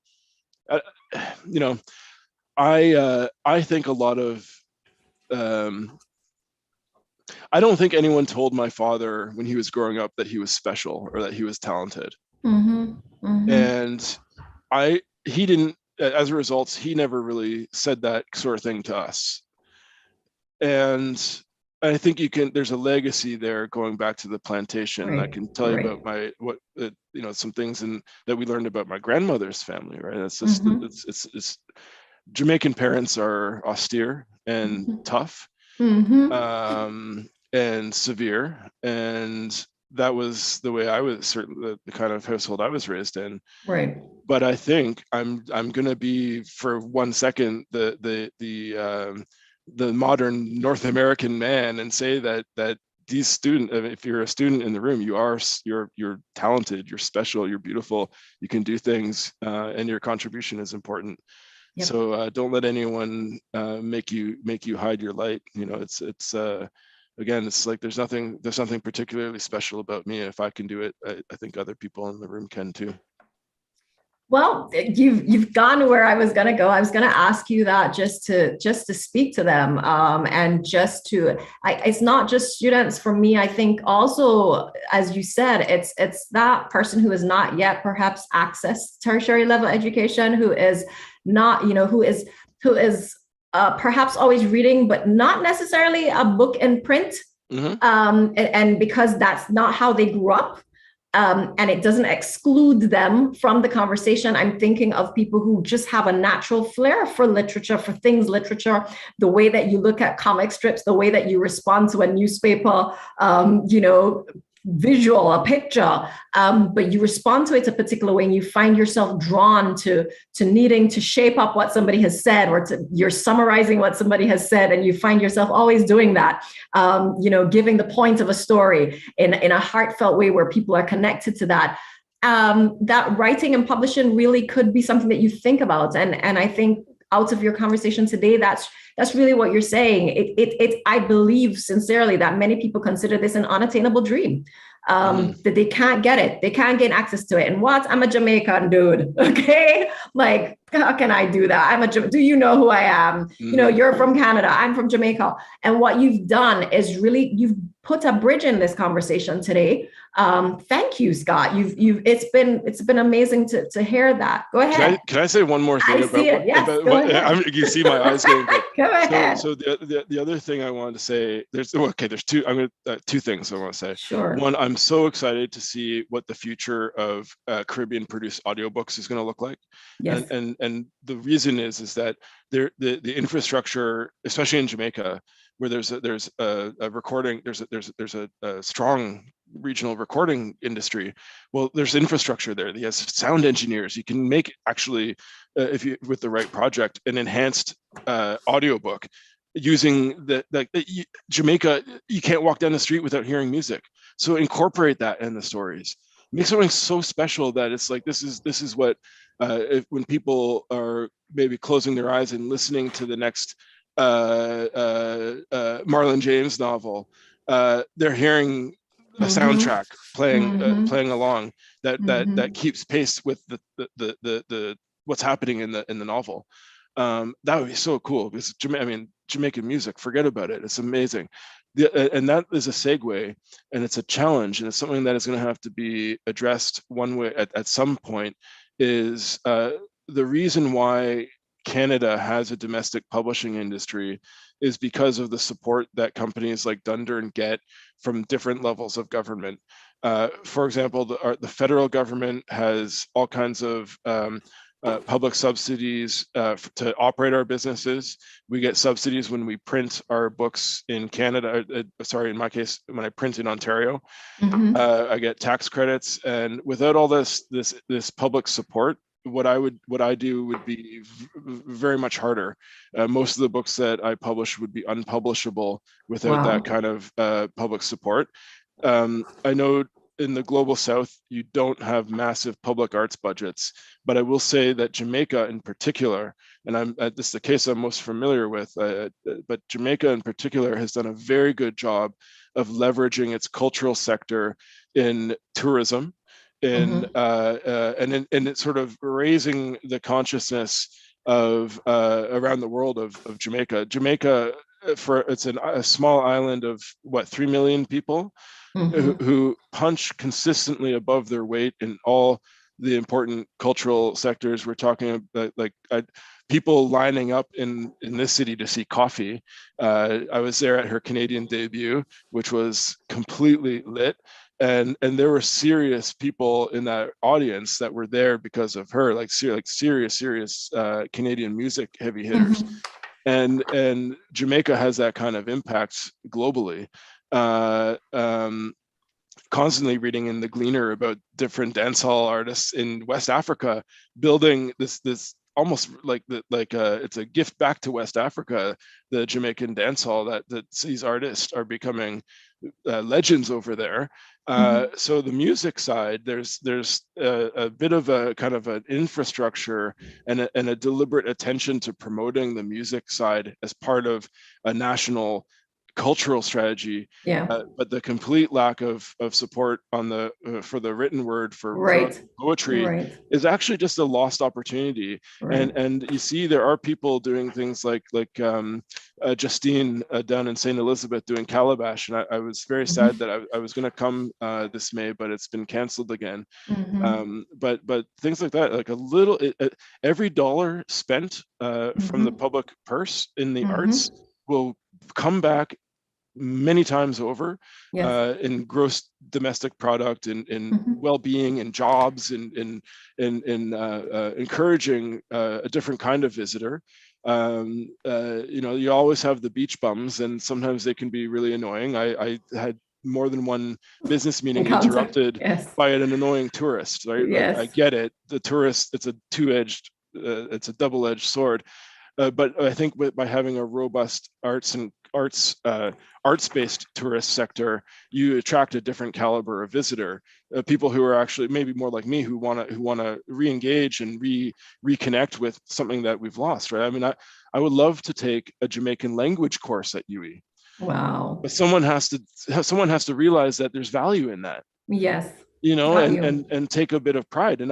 uh, you know, I think a lot of, um, I don't think anyone told my father when he was growing up that he was special or that he was talented. Mm-hmm. Mm-hmm. And he didn't, as a result, he never really said that sort of thing to us. And I think there's a legacy there going back to the plantation. And I Right. can tell you Right. about some things that we learned about my grandmother's family, right? It's just, Mm-hmm. it's Jamaican parents are austere and tough, Mm-hmm. and severe. And that was the way I was, certainly the kind of household I was raised in. Right. But I think I'm gonna be, for 1 second, the modern North American man, and say that these if you're a student in the room, you're talented, you're special, you're beautiful, you can do things, and your contribution is important. Yep. So don't let anyone make you hide your light. It's again, it's like there's nothing particularly special about me. If I can do it, I think other people in the room can too. Well, you've gone where I was going to go. I was going to ask you that just to speak to them, and just to. It's not just students. For me, I think also, as you said, it's that person who has not yet perhaps accessed tertiary level education, who is not, who is perhaps always reading, but not necessarily a book in print, Mm-hmm. and because that's not how they grew up, and it doesn't exclude them from the conversation. I'm thinking of people who just have a natural flair for literature, for things literature, the way that you look at comic strips, the way that you respond to a newspaper, visual, a picture, but you respond to it a particular way, and you find yourself drawn to needing to shape up what somebody has said, or you're summarizing what somebody has said, and you find yourself always doing that, giving the point of a story in a heartfelt way where people are connected to that. That writing and publishing really could be something that you think about, and I think out of your conversation today, that's really what you're saying. I believe sincerely that many people consider this an unattainable dream, Mm-hmm. that they can't get it, they can't gain access to it. And what? I'm a Jamaican dude, okay? Like, how can I do that? Do you know who I am? Mm-hmm. You're from Canada, I'm from Jamaica. And what you've done is really, you've put a bridge in this conversation today. Thank you, Scott. It's been amazing to hear that. Go ahead. Can I say one more thing I see about it. Yes, go ahead. you see my eyes getting big. Go ahead. So the other thing I wanted to say, there's two. Two things I want to say. Sure. One, I'm so excited to see what the future of Caribbean produced audiobooks is going to look like. Yes. And the reason is that the infrastructure, especially in Jamaica, where there's a recording, there's a strong regional recording industry. Well, there's infrastructure there. He has sound engineers. You can make, actually, if you, with the right project, an enhanced audiobook using Jamaica. You can't walk down the street without hearing music. So incorporate that in the stories. Make something so special that it's like, this is what, when people are maybe closing their eyes and listening to the next Marlon James novel, they're hearing a soundtrack playing along that keeps pace with the what's happening in the novel. That would be so cool, because Jamaican music, forget about it. It's amazing. And that is a segue, and it's a challenge, and it's something that is going to have to be addressed one way at some point. Is the reason why Canada has a domestic publishing industry is because of the support that companies like Dundurn get from different levels of government. For example, the federal government has all kinds of public subsidies to operate our businesses. We get subsidies when we print our books in Canada. Sorry, in my case, when I print in Ontario, I get tax credits. And without all this public support, what I do would be very much harder. Most of the books that I publish would be unpublishable without that kind of public support. I know in the global South, you don't have massive public arts budgets, but I will say that Jamaica in particular, and this is the case I'm most familiar with, but Jamaica in particular has done a very good job of leveraging its cultural sector in tourism, and it's sort of raising the consciousness of around the world of Jamaica. Jamaica, it's a small island of what, 3 million people who punch consistently above their weight in all the important cultural sectors. We're talking about people lining up in this city to see coffee. I was there at her Canadian debut, which was completely lit. And there were serious people in that audience that were there because of her, like serious Canadian music heavy hitters. And Jamaica has that kind of impact globally. Constantly reading in the Gleaner about different dancehall artists in West Africa building this almost it's a gift back to West Africa, the Jamaican dancehall, that these artists are becoming legends over there. So the music side, there's a bit of a kind of an infrastructure and a deliberate attention to promoting the music side as part of a national cultural strategy, but the complete lack of support on the for the written word for poetry is actually just a lost opportunity. And you see there are people doing things like Justine down in St. Elizabeth doing Calabash, and I was very sad that I was going to come this May, but it's been canceled again. But things like that, like every dollar spent from the public purse in the arts will come back many times over in gross domestic product, in well-being, and jobs, in encouraging a different kind of visitor. You always have the beach bums, and sometimes they can be really annoying. I had more than one business meeting interrupted by an annoying tourist, right? I get it. The tourist, it's a double-edged sword. But I think by having a robust arts-based tourist sector, you attract a different caliber of visitor, people who are actually maybe more like me, who want to re-engage and reconnect with something that we've lost, right? I mean, I would love to take a Jamaican language course at UE. Wow! But someone has to realize that there's value in that. Yes. And take a bit of pride. And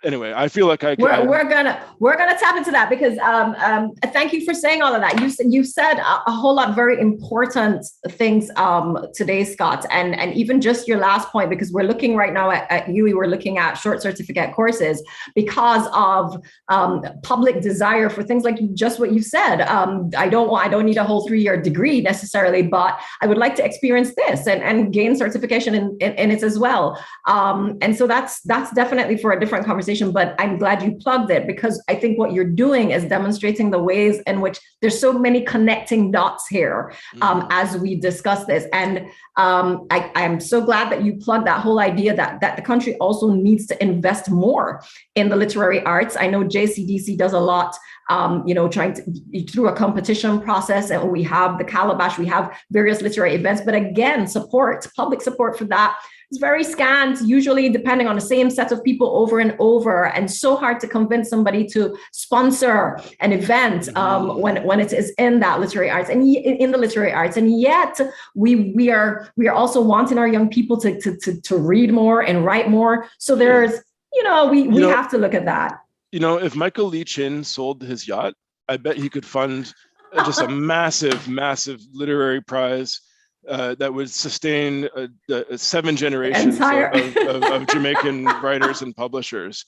anyway, I feel like we're gonna tap into that, because thank you for saying all of that. You said a whole lot of very important things today, Scott, and even just your last point, because we're looking right now at UE, we're looking at short certificate courses because of public desire for things like just what you said. I don't need a whole 3-year degree necessarily, but I would like to experience this and gain certification in it as well. And so that's definitely for a different conversation, but I'm glad you plugged it, because I think what you're doing is demonstrating the ways in which there's so many connecting dots here as we discuss this. And I'm so glad that you plugged that whole idea that the country also needs to invest more in the literary arts. I know JCDC does a lot, trying to, through a competition process, and we have the Calabash, we have various literary events, but again, public support for that is very scant, usually depending on the same set of people over and over, and so hard to convince somebody to sponsor an event when it is in that literary arts and in the literary arts. And yet we are also wanting our young people to read more and write more. So there's, we have to look at that. If Michael Lee Chin sold his yacht, I bet he could fund just a massive literary prize that would sustain 7 generations of Jamaican writers and publishers.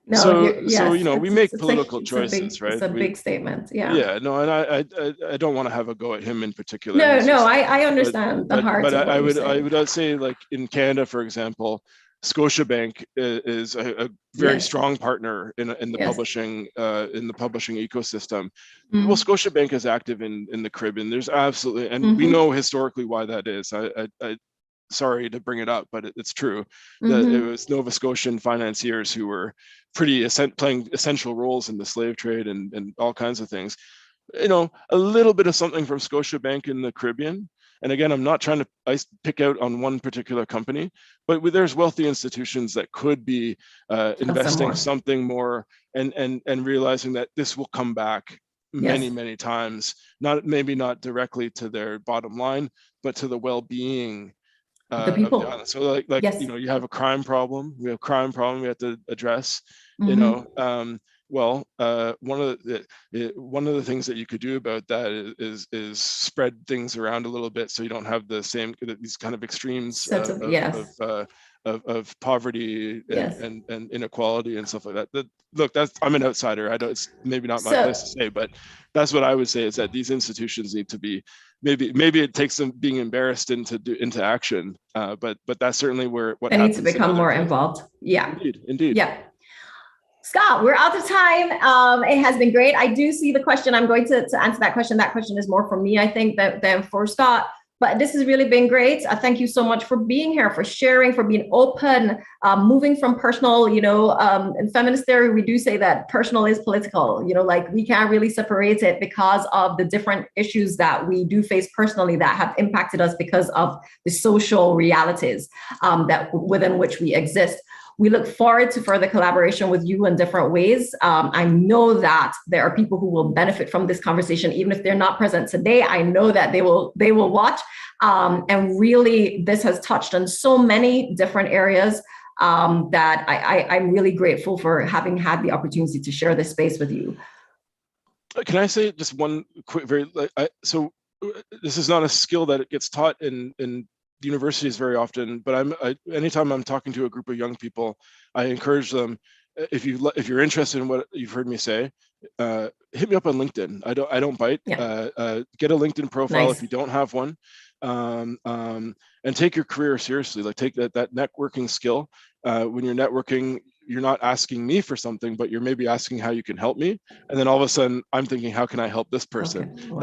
We make political choices, right? It's a big statement. Yeah. Yeah. No, and I don't want to have a go at him in particular. No, I understand the heart. But I would say, like in Canada, for example, Scotiabank is a very strong partner in the publishing ecosystem. Well, Scotiabank is active in the Caribbean. There's absolutely, and we know historically why that is. I sorry to bring it up, but it's true that it was Nova Scotian financiers who were playing essential roles in the slave trade and all kinds of things. A little bit of something from Scotiabank in the Caribbean. And again, I'm not trying to pick out on one particular company, but there's wealthy institutions that could be investing something more and realizing that this will come back many times, maybe not directly to their bottom line, but to the well-being the people. of the island. So like yes. You have a crime problem. We have a crime problem we have to address. One of the things that you could do about that is spread things around a little bit, so you don't have these kind of extremes of poverty and inequality and stuff like that. Look, I'm an outsider. It's maybe not my place to say, but that's what I would say, is that these institutions need to be, maybe it takes them being embarrassed into action. But that's certainly what they need to become more involved. Yeah. Indeed. Yeah. Scott, we're out of time. It has been great. I do see the question. I'm going to answer that question. That question is more for me, I think, than for Scott. But this has really been great. Thank you so much for being here, for sharing, for being open, moving from personal, in feminist theory, we do say that personal is political, like we can't really separate it because of the different issues that we do face personally that have impacted us because of the social realities that within which we exist. We look forward to further collaboration with you in different ways. I know that there are people who will benefit from this conversation, even if they're not present today. I know that they will watch. And really, this has touched on so many different areas that I'm really grateful for having had the opportunity to share this space with you. Can I say just one quick, so this is not a skill that it gets taught in universities very often, but anytime I'm talking to a group of young people, I encourage them, if you're interested in what you've heard me say, hit me up on LinkedIn. I don't bite. Get a LinkedIn profile if you don't have one, and take your career seriously. Like, take that networking skill. When you're networking, you're not asking me for something, but you're maybe asking how you can help me. And then all of a sudden, I'm thinking, how can I help this person? Okay. Wow.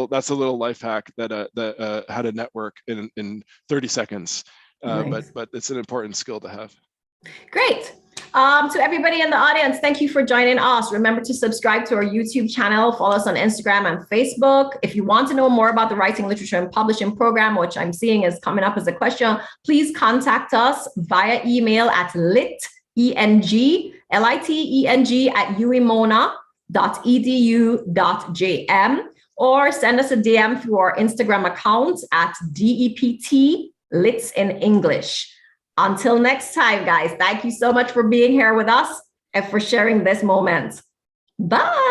That's a little life hack that how to network in 30 seconds. But it's an important skill to have. Great. To everybody in the audience, thank you for joining us. Remember to subscribe to our YouTube channel, follow us on Instagram and Facebook. If you want to know more about the Writing, Literature, and Publishing program, which I'm seeing is coming up as a question, please contact us via email at liteng@uemona.edu.jm, or send us a DM through our Instagram account at DEPT Lits in English. Until next time, guys, thank you so much for being here with us and for sharing this moment. Bye.